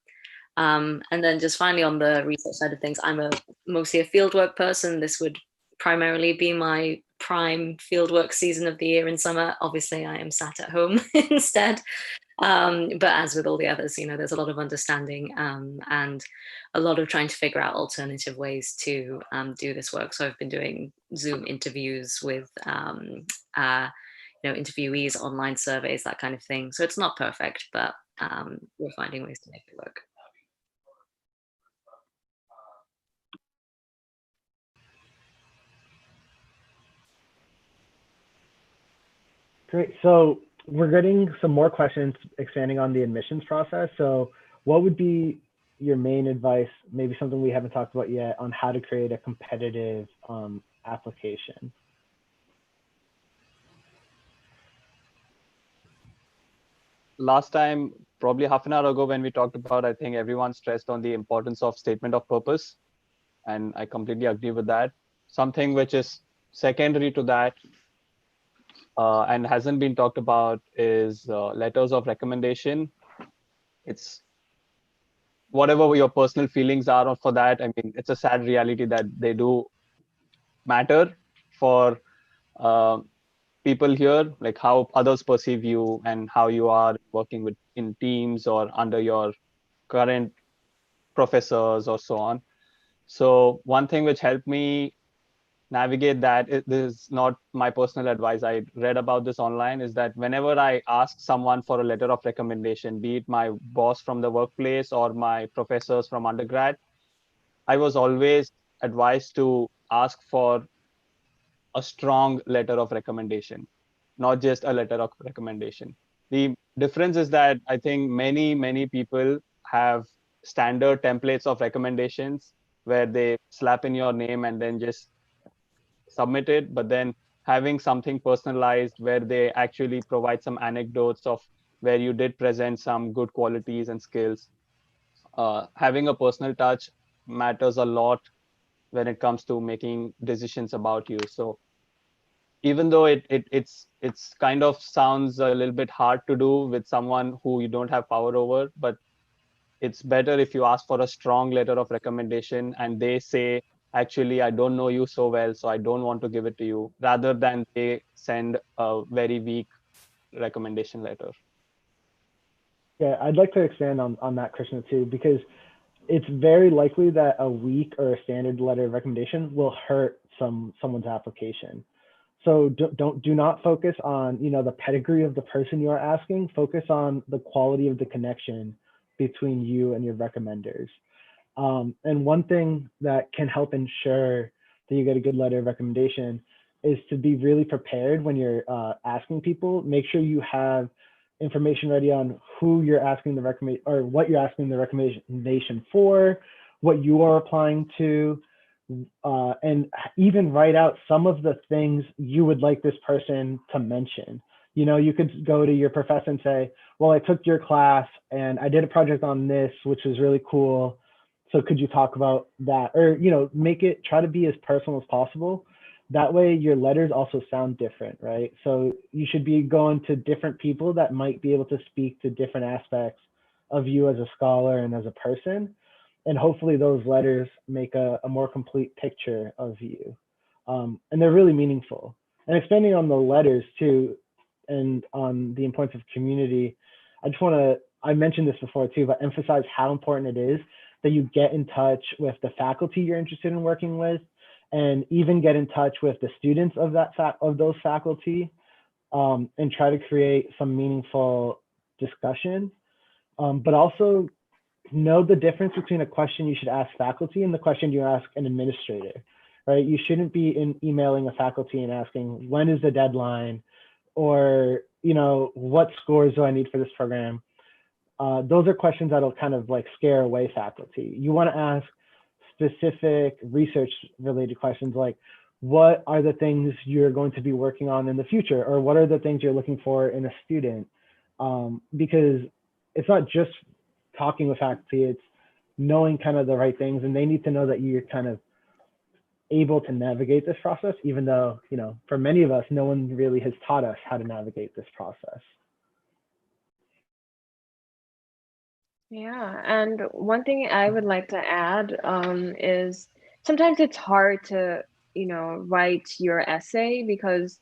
And then just finally on the research side of things, I'm mostly a fieldwork person. This would primarily be my prime fieldwork season of the year in summer. Obviously, I am sat at home instead. But as with all the others, there's a lot of understanding and a lot of trying to figure out alternative ways to do this work. So I've been doing Zoom interviews with interviewees, online surveys, that kind of thing. So it's not perfect, but we're finding ways to make it work. Great. So we're getting some more questions expanding on the admissions process. So what would be your main advice, maybe something we haven't talked about yet, on how to create a competitive application? Last time, probably half an hour ago when we talked about, I think everyone stressed on the importance of statement of purpose. And I completely agree with that. Something which is secondary to that and hasn't been talked about is letters of recommendation. It's whatever your personal feelings are for that. I mean, it's a sad reality that they do matter for people here, like how others perceive you and how you are working in teams or under your current professors or so on. So one thing which helped me navigate that, this is not my personal advice, I read about this online, is that whenever I ask someone for a letter of recommendation, be it my boss from the workplace or my professors from undergrad, I was always advised to ask for a strong letter of recommendation, not just a letter of recommendation. The difference is that I think many people have standard templates of recommendations where they slap in your name and then just submit it, but then having something personalized where they actually provide some anecdotes of where you did present some good qualities and skills. Having a personal touch matters a lot when it comes to making decisions about you. So even though it's kind of sounds a little bit hard to do with someone who you don't have power over, but it's better if you ask for a strong letter of recommendation and they say, actually, I don't know you so well, so I don't want to give it to you, rather than they send a very weak recommendation letter. Yeah, I'd like to expand on that, Krishna, too, because it's very likely that a weak or a standard letter of recommendation will hurt someone's application. So do not focus on, you know, the pedigree of the person you are asking. Focus on the quality of the connection between you and your recommenders. And one thing that can help ensure that you get a good letter of recommendation is to be really prepared when you're asking people. Make sure you have information ready on who you're asking the recommend or what you're asking the recommendation for, what you are applying to, and even write out some of the things you would like this person to mention. You know, you could go to your professor and say, well, I took your class and I did a project on this, which was really cool. So could you talk about that? Or, you know, try to be as personal as possible. That way your letters also sound different, right? So you should be going to different people that might be able to speak to different aspects of you as a scholar and as a person. And hopefully those letters make a more complete picture of you. And they're really meaningful. And expanding on the letters too, and on the importance of community, I mentioned this before too, but emphasize how important it is that you get in touch with the faculty you're interested in working with, and even get in touch with the students of those faculty, and try to create some meaningful discussion. But also know the difference between a question you should ask faculty and the question you ask an administrator, right? You shouldn't be emailing a faculty and asking, when is the deadline? Or, you know, what scores do I need for this program? Those are questions that'll kind of like scare away faculty. You want to ask specific research related questions like, what are the things you're going to be working on in the future? Or what are the things you're looking for in a student? Because it's not just talking with faculty, it's knowing kind of the right things, and they need to know that you're kind of able to navigate this process, even though, you know, for many of us, no one really has taught us how to navigate this process. Yeah, and one thing I would like to add is sometimes it's hard to, you know, write your essay because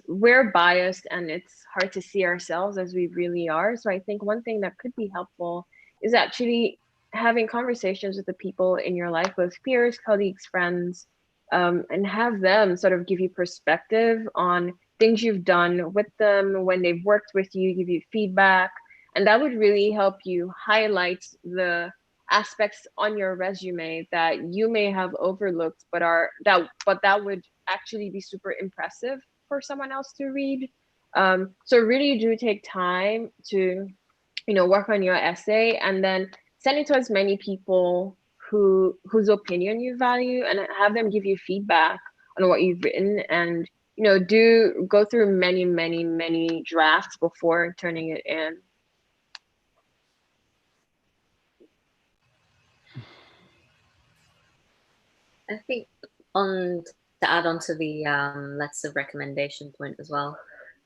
we're biased and it's hard to see ourselves as we really are. So I think one thing that could be helpful is actually having conversations with the people in your life, both peers, colleagues, friends, and have them sort of give you perspective on things you've done with them, when they've worked with you, give you feedback. And that would really help you highlight the aspects on your resume that you may have overlooked, but that would actually be super impressive for someone else to read. So really do take time to, you know, work on your essay and then send it to as many people whose opinion you value, and have them give you feedback on what you've written. And, you know, do go through many drafts before turning it in. I think to add on to the letters of recommendation point as well,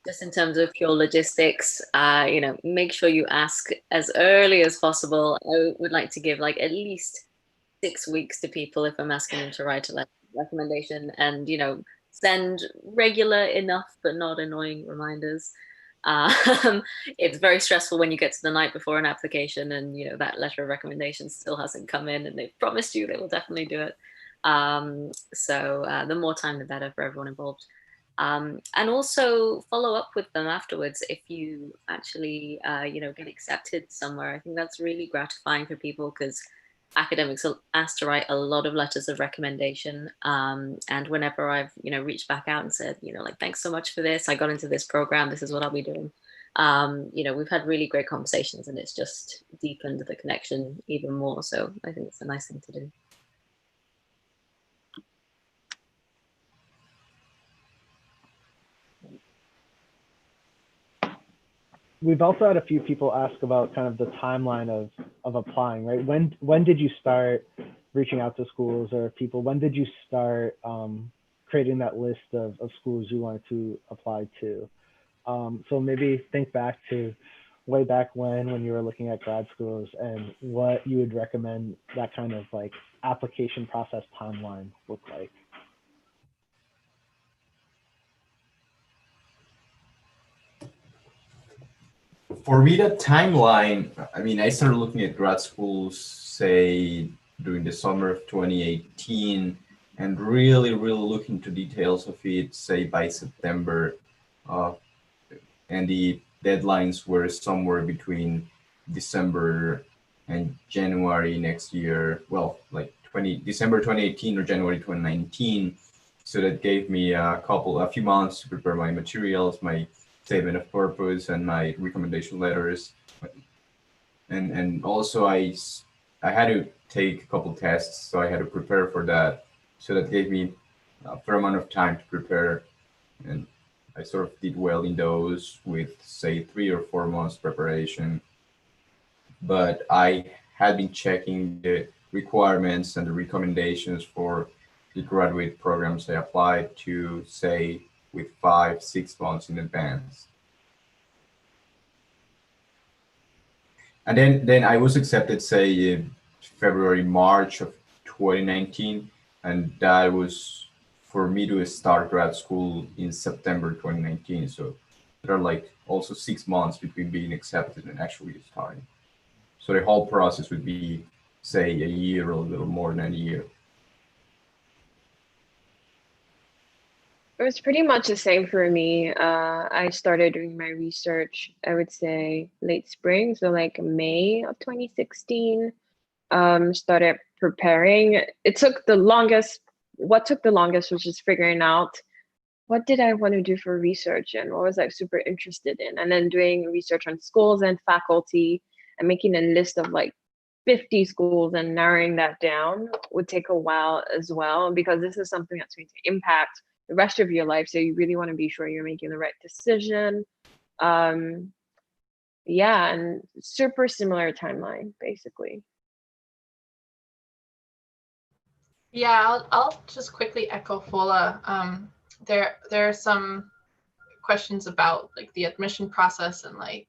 just in terms of pure logistics, you know, make sure you ask as early as possible. I would like to give like at least 6 weeks to people if I'm asking them to write a letter of recommendation, and, you know, send regular enough but not annoying reminders. It's very stressful when you get to the night before an application and, you know, that letter of recommendation still hasn't come in and they've promised you they will definitely do it. So the more time, the better for everyone involved. And also follow up with them afterwards if you actually, you know, get accepted somewhere. I think that's really gratifying for people because academics are asked to write a lot of letters of recommendation. And whenever I've, you know, reached back out and said, you know, like, thanks so much for this, I got into this program, this is what I'll be doing. You know, we've had really great conversations and it's just deepened the connection even more. So I think it's a nice thing to do. We've also had a few people ask about kind of the timeline of applying, right? When did you start reaching out to schools or people? When did you start creating that list of schools you wanted to apply to? So maybe think back to way back when you were looking at grad schools, and what you would recommend that kind of like application process timeline look like. For me, the timeline, I mean, I started looking at grad schools, say, during the summer of 2018, and really look into details of it, say, by September. And the deadlines were somewhere between December and January next year. Well, like December 2018 or January 2019. So that gave me a few months to prepare my materials, my statement of purpose, and my recommendation letters. And also I had to take a couple tests, so I had to prepare for that. So that gave me a fair amount of time to prepare, and I sort of did well in those with, say, 3 or 4 months preparation. But I had been checking the requirements and the recommendations for the graduate programs I applied to, say, with 5-6 months in advance. And then I was accepted, say, in February, March of 2019, and that was for me to start grad school in September 2019. So there are like also 6 months between being accepted and actually starting. So the whole process would be, say, a year or a little more than a year. It was pretty much the same for me. I started doing my research, I would say late spring, so like May of 2016. Started preparing. It took the longest. What took the longest was just figuring out what did I want to do for research and what was I super interested in, and then doing research on schools and faculty and making a list of like 50 schools and narrowing that down would take a while as well, because this is something that's going to impact the rest of your life. So you really want to be sure you're making the right decision. Yeah, and super similar timeline, basically. Yeah, I'll just quickly echo Fola. There are some questions about like the admission process and like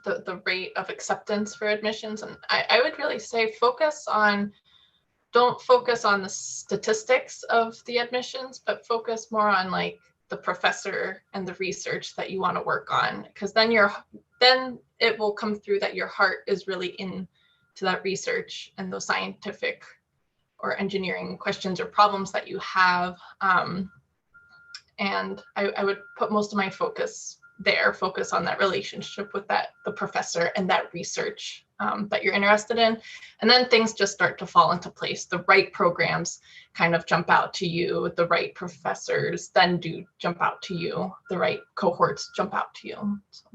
the rate of acceptance for admissions. And I would really say don't focus on the statistics of the admissions, but focus more on like the professor and the research that you want to work on, because then it will come through that your heart is really into that research and those scientific or engineering questions or problems that you have. And I would put most of my focus on that relationship with the professor and that research that you're interested in. And then things just start to fall into place. The right programs kind of jump out to you. The right professors then do jump out to you. The right cohorts jump out to you. So.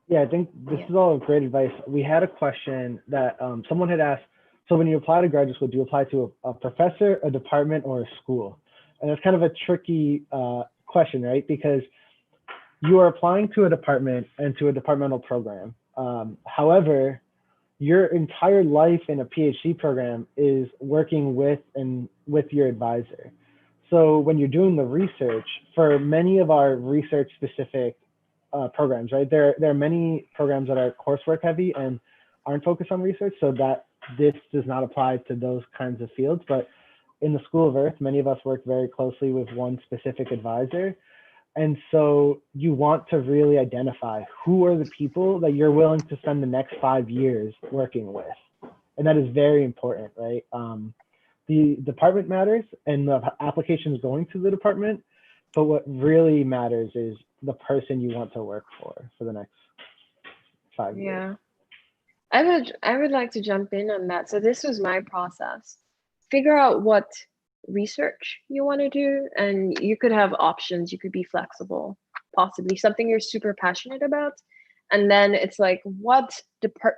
Yeah, I think this is all great advice. We had a question that someone had asked, so when you apply to graduate school, do you apply to a professor, a department, or a school? And it's kind of a tricky question, right? Because you are applying to a department and to a departmental program. However, your entire life in a PhD program is working with your advisor. So when you're doing the research, for many of our research specific programs, right? There are many programs that are coursework heavy and aren't focused on research, so that this does not apply to those kinds of fields. But in the School of Earth, many of us work very closely with one specific advisor. And so you want to really identify who are the people that you're willing to spend the next 5 years working with. And that is very important, right? The department matters and the application is going to the department, but what really matters is the person you want to work for the next 5 years. Yeah. I would like to jump in on that. So this was my process. Figure out what research you want to do, and you could have options. You could be flexible, possibly something you're super passionate about. And then it's like,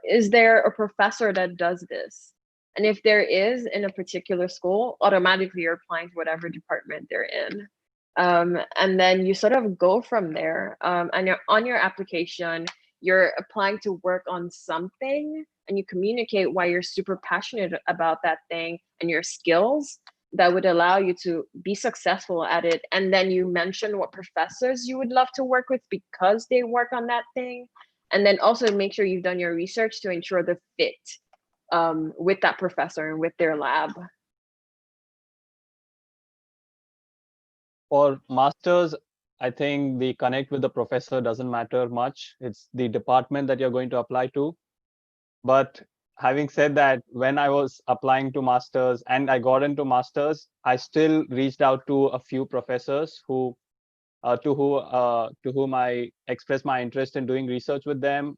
is there a professor that does this? And if there is in a particular school, automatically you're applying to whatever department they're in. And then you sort of go from there. And on your application, you're applying to work on something, and you communicate why you're super passionate about that thing and your skills. that would allow you to be successful at it. And then you mention what professors you would love to work with because they work on that thing. And then also make sure you've done your research to ensure the fit with that professor and with their lab. For masters, I think the connect with the professor doesn't matter much. It's the department that you're going to apply to. But having said that, when I was applying to masters and I got into masters, I still reached out to a few professors who to whom I expressed my interest in doing research with them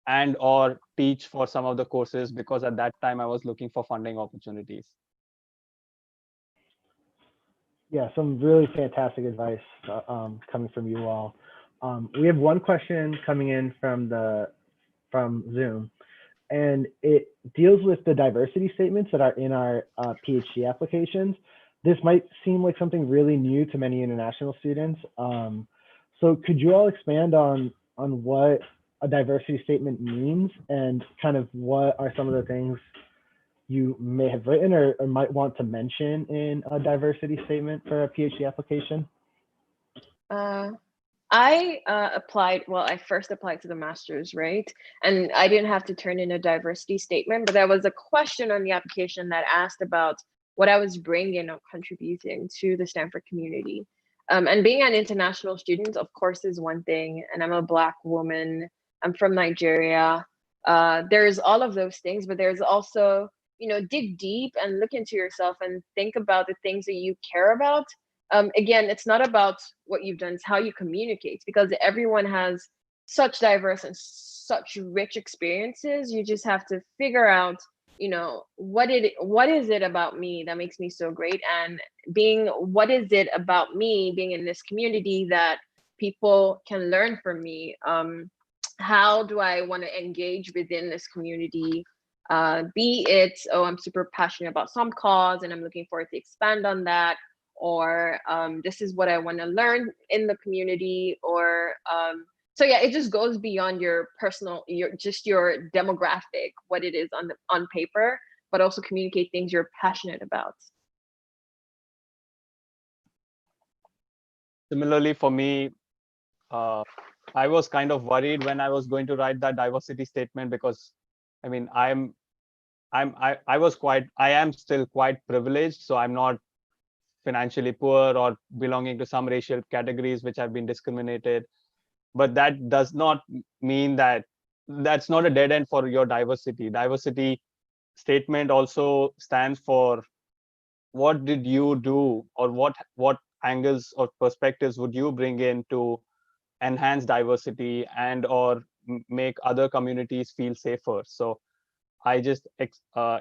and or teach for some of the courses, because at that time I was looking for funding opportunities. Yeah, some really fantastic advice coming from you all. We have one question coming in from Zoom, and it deals with the diversity statements that are in our PhD applications. This might seem like something really new to many international students. So could you all expand on what a diversity statement means and kind of what are some of the things you may have written or might want to mention in a diversity statement for a PhD application? I applied, well, I first applied to the master's, right? And I didn't have to turn in a diversity statement, but there was a question on the application that asked about what I was bringing or contributing to the Stanford community. And being an international student, of course, is one thing. And I'm a Black woman. I'm from Nigeria. There's all of those things, but there's also, dig deep and look into yourself and think about the things that you care about. Again, it's not about what you've done, it's how you communicate, because everyone has such diverse and such rich experiences. You just have to figure out, what is it about me that makes me so great? And what is it about me being in this community that people can learn from me? How do I want to engage within this community? Be it, I'm super passionate about some cause and I'm looking forward to expand on that, or this is what I want to learn in the community, or so yeah, it just goes beyond your personal, your demographic, what it is on paper, but also communicate things you're passionate about. Similarly, for me, I was kind of worried when I was going to write that diversity statement, because I mean, I am still quite privileged, so I'm not financially poor or belonging to some racial categories which have been discriminated. But that does not mean that that's not a dead end for your diversity. Diversity statement also stands for what did you do, or what angles or perspectives would you bring in to enhance diversity and or make other communities feel safer. So I just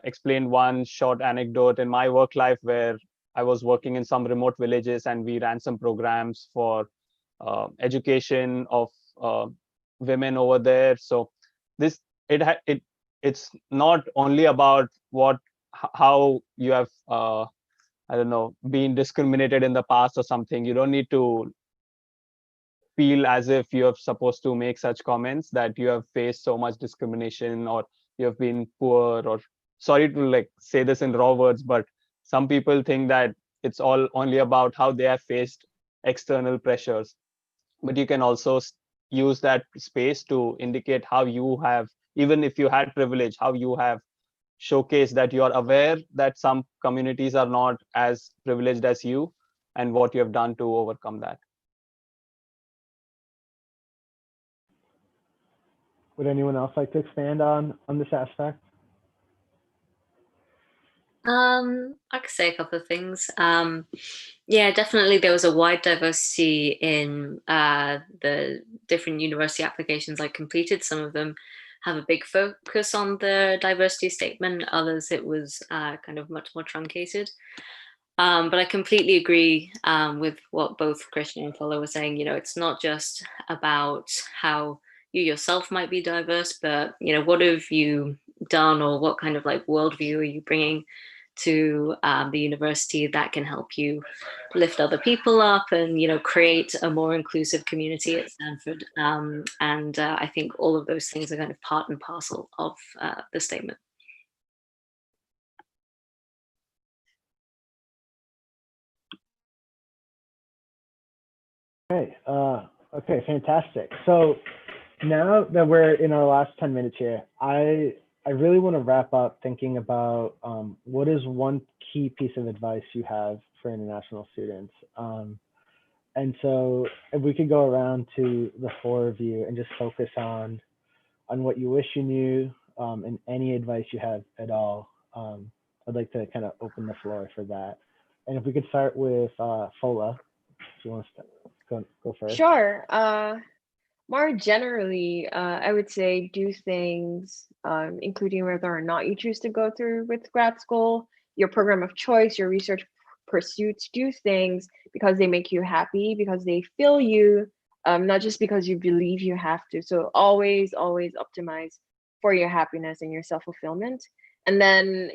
explained one short anecdote in my work life where I was working in some remote villages and we ran some programs for education of women over there. So it's not only about how you have I don't know, been discriminated in the past or something. You don't need to feel as if you're supposed to make such comments that you have faced so much discrimination or you have been poor, or sorry to like say this in raw words, but some people think that it's all only about how they have faced external pressures. But you can also use that space to indicate how you have, even if you had privilege, how you have showcased that you are aware that some communities are not as privileged as you and what you have done to overcome that. Would anyone else like to expand on this aspect? I could say a couple of things. Yeah, definitely there was a wide diversity in the different university applications I completed. Some of them have a big focus on the diversity statement, others it was kind of much more truncated. But I completely agree with what both Krishna and Fola were saying. It's not just about how you yourself might be diverse, but what have you done, or what kind of like worldview are you bringing to the university that can help you lift other people up and create a more inclusive community at Stanford. And I think all of those things are kind of part and parcel of the statement. Okay, okay, fantastic. So now that we're in our last 10 minutes here, I really want to wrap up thinking about what is one key piece of advice you have for international students. And so if we could go around to the four of you and just focus on what you wish you knew and any advice you have at all. I'd like to kind of open the floor for that. And if we could start with Fola, if you want to go first. Sure. More generally, I would say do things, including whether or not you choose to go through with grad school, your program of choice, your research pursuits, do things because they make you happy, because they fill you, not just because you believe you have to. So always, always optimize for your happiness and your self-fulfillment. And then,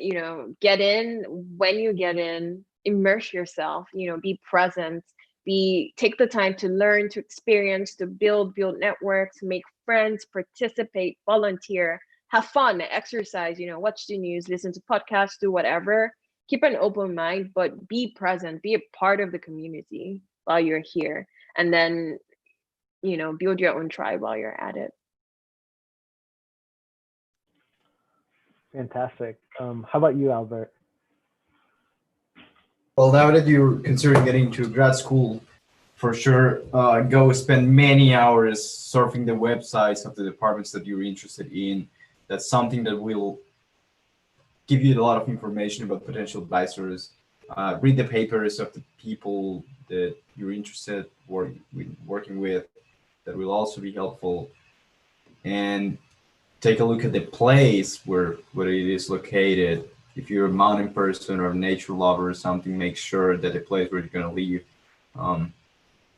get in. When you get in, immerse yourself, be present, take the time to learn, to experience, to build networks, make friends, participate, volunteer, have fun, exercise, watch the news, listen to podcasts, do whatever. Keep an open mind, but be present, be a part of the community while you're here. And then, build your own tribe while you're at it. Fantastic. How about you, Albert? Well, now that you're considering getting to grad school, for sure, go spend many hours surfing the websites of the departments that you're interested in. That's something that will give you a lot of information about potential advisors. Read the papers of the people that you're interested working with. That will also be helpful. And take a look at the place where it is located. If you're a mountain person or a nature lover or something, make sure that the place where you're going to live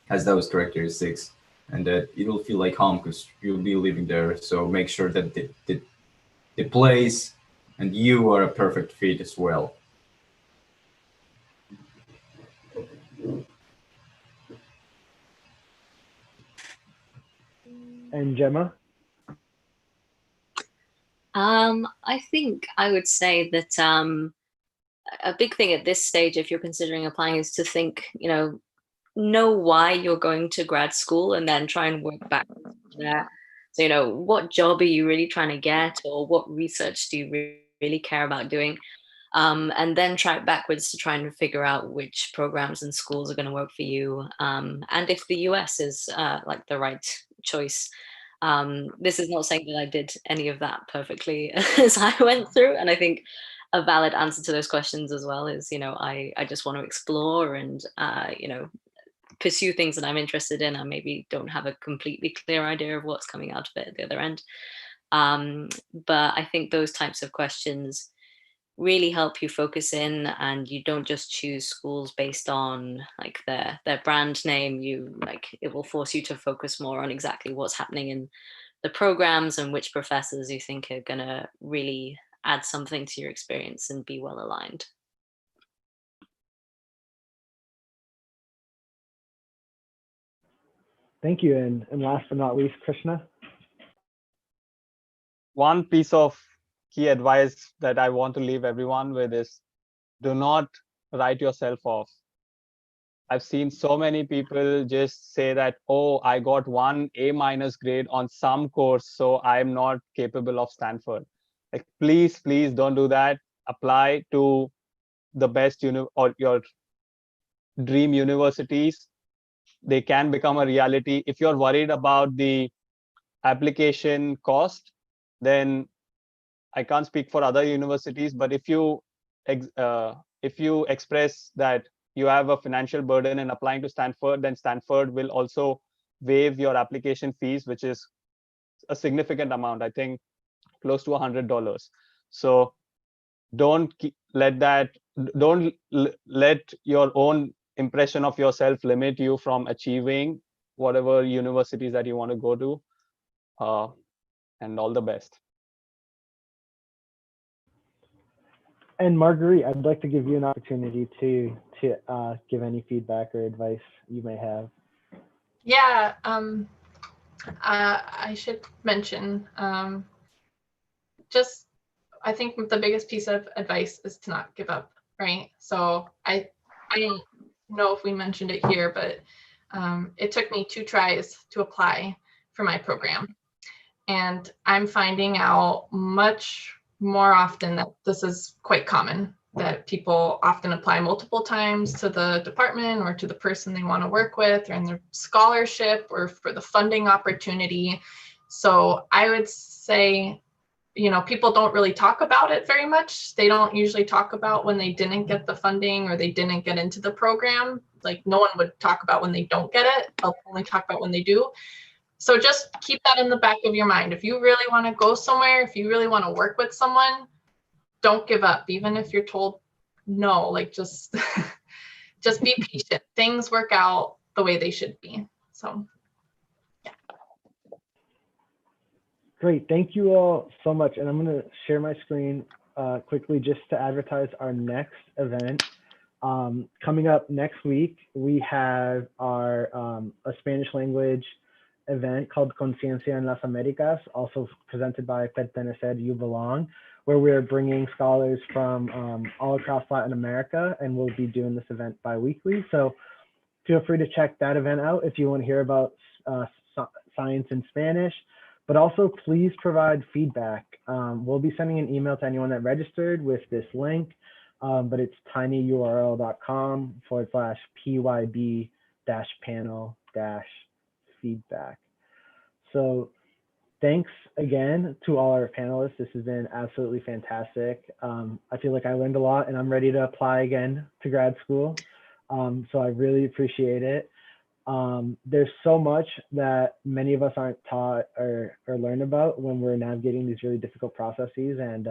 has those characteristics and that it'll feel like home because you'll be living there. So make sure that the place and you are a perfect fit as well. And Gemma? I think I would say that a big thing at this stage, if you're considering applying, is to think, know why you're going to grad school and then try and work back there. So, what job are you really trying to get, or what research do you really care about doing? And then track backwards to try and figure out which programs and schools are going to work for you. And if the US is like the right choice. This is not saying that I did any of that perfectly as I went through. And I think a valid answer to those questions as well is, I just want to explore and, pursue things that I'm interested in. I maybe don't have a completely clear idea of what's coming out of it at the other end. But I think those types of questions really help you focus in, and you don't just choose schools based on like their brand name. It will force you to focus more on exactly what's happening in the programs and which professors you think are going to really add something to your experience and be well aligned. Thank you. And last but not least, Krishna? One piece of key advice that I want to leave everyone with is do not write yourself off. I've seen so many people just say that, oh, I got 1 A- grade on some course, so I'm not capable of Stanford. Like, please don't do that. Apply to the best or your dream universities. They can become a reality. If you're worried about the application cost, then I can't speak for other universities, but if you express that you have a financial burden in applying to Stanford, then Stanford will also waive your application fees, which is a significant amount, I think close to $100. So don't let your own impression of yourself limit you from achieving whatever universities that you want to go to, and all the best. And Marguerite, I'd like to give you an opportunity to give any feedback or advice you may have. Yeah, I should mention, I think the biggest piece of advice is to not give up, right? So I don't know if we mentioned it here, but It took me 2 tries to apply for my program. And I'm finding out much more often that this is quite common, that people often apply multiple times to the department or to the person they want to work with, or in their scholarship or for the funding opportunity. So I would say, people don't really talk about it very much. They don't usually talk about when they didn't get the funding or they didn't get into the program. Like, no one would talk about when they don't get it. They'll only talk about when they do. So just keep that in the back of your mind. If you really want to go somewhere, if you really want to work with someone, don't give up, even if you're told no. Like, just just be patient. Things work out the way they should be. So yeah. Great, thank you all so much. And I'm going to share my screen quickly just to advertise our next event. Coming up next week, we have our a Spanish language event called Conciencia en las Américas, also presented by Pertenecer, You Belong, where we're bringing scholars from all across Latin America, and we'll be doing this event bi-weekly. So feel free to check that event out if you want to hear about science in Spanish, but also please provide feedback. We'll be sending an email to anyone that registered with this link, but it's tinyurl.com/pyb-panel-feedback. So thanks again to all our panelists. This has been absolutely fantastic. I feel like I learned a lot and I'm ready to apply again to grad school. So I really appreciate it. There's so much that many of us aren't taught or learn about when we're navigating these really difficult processes. And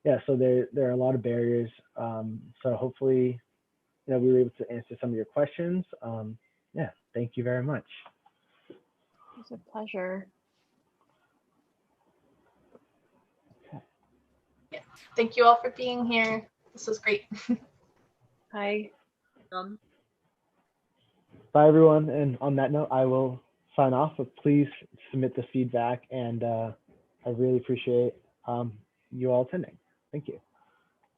yeah, so there are a lot of barriers. So hopefully, we were able to answer some of your questions. Yeah, thank you very much. It's a pleasure. Yeah. Thank you all for being here. This was great. Hi. Bye, everyone. And on that note, I will sign off, but please submit the feedback. And I really appreciate you all attending. Thank you.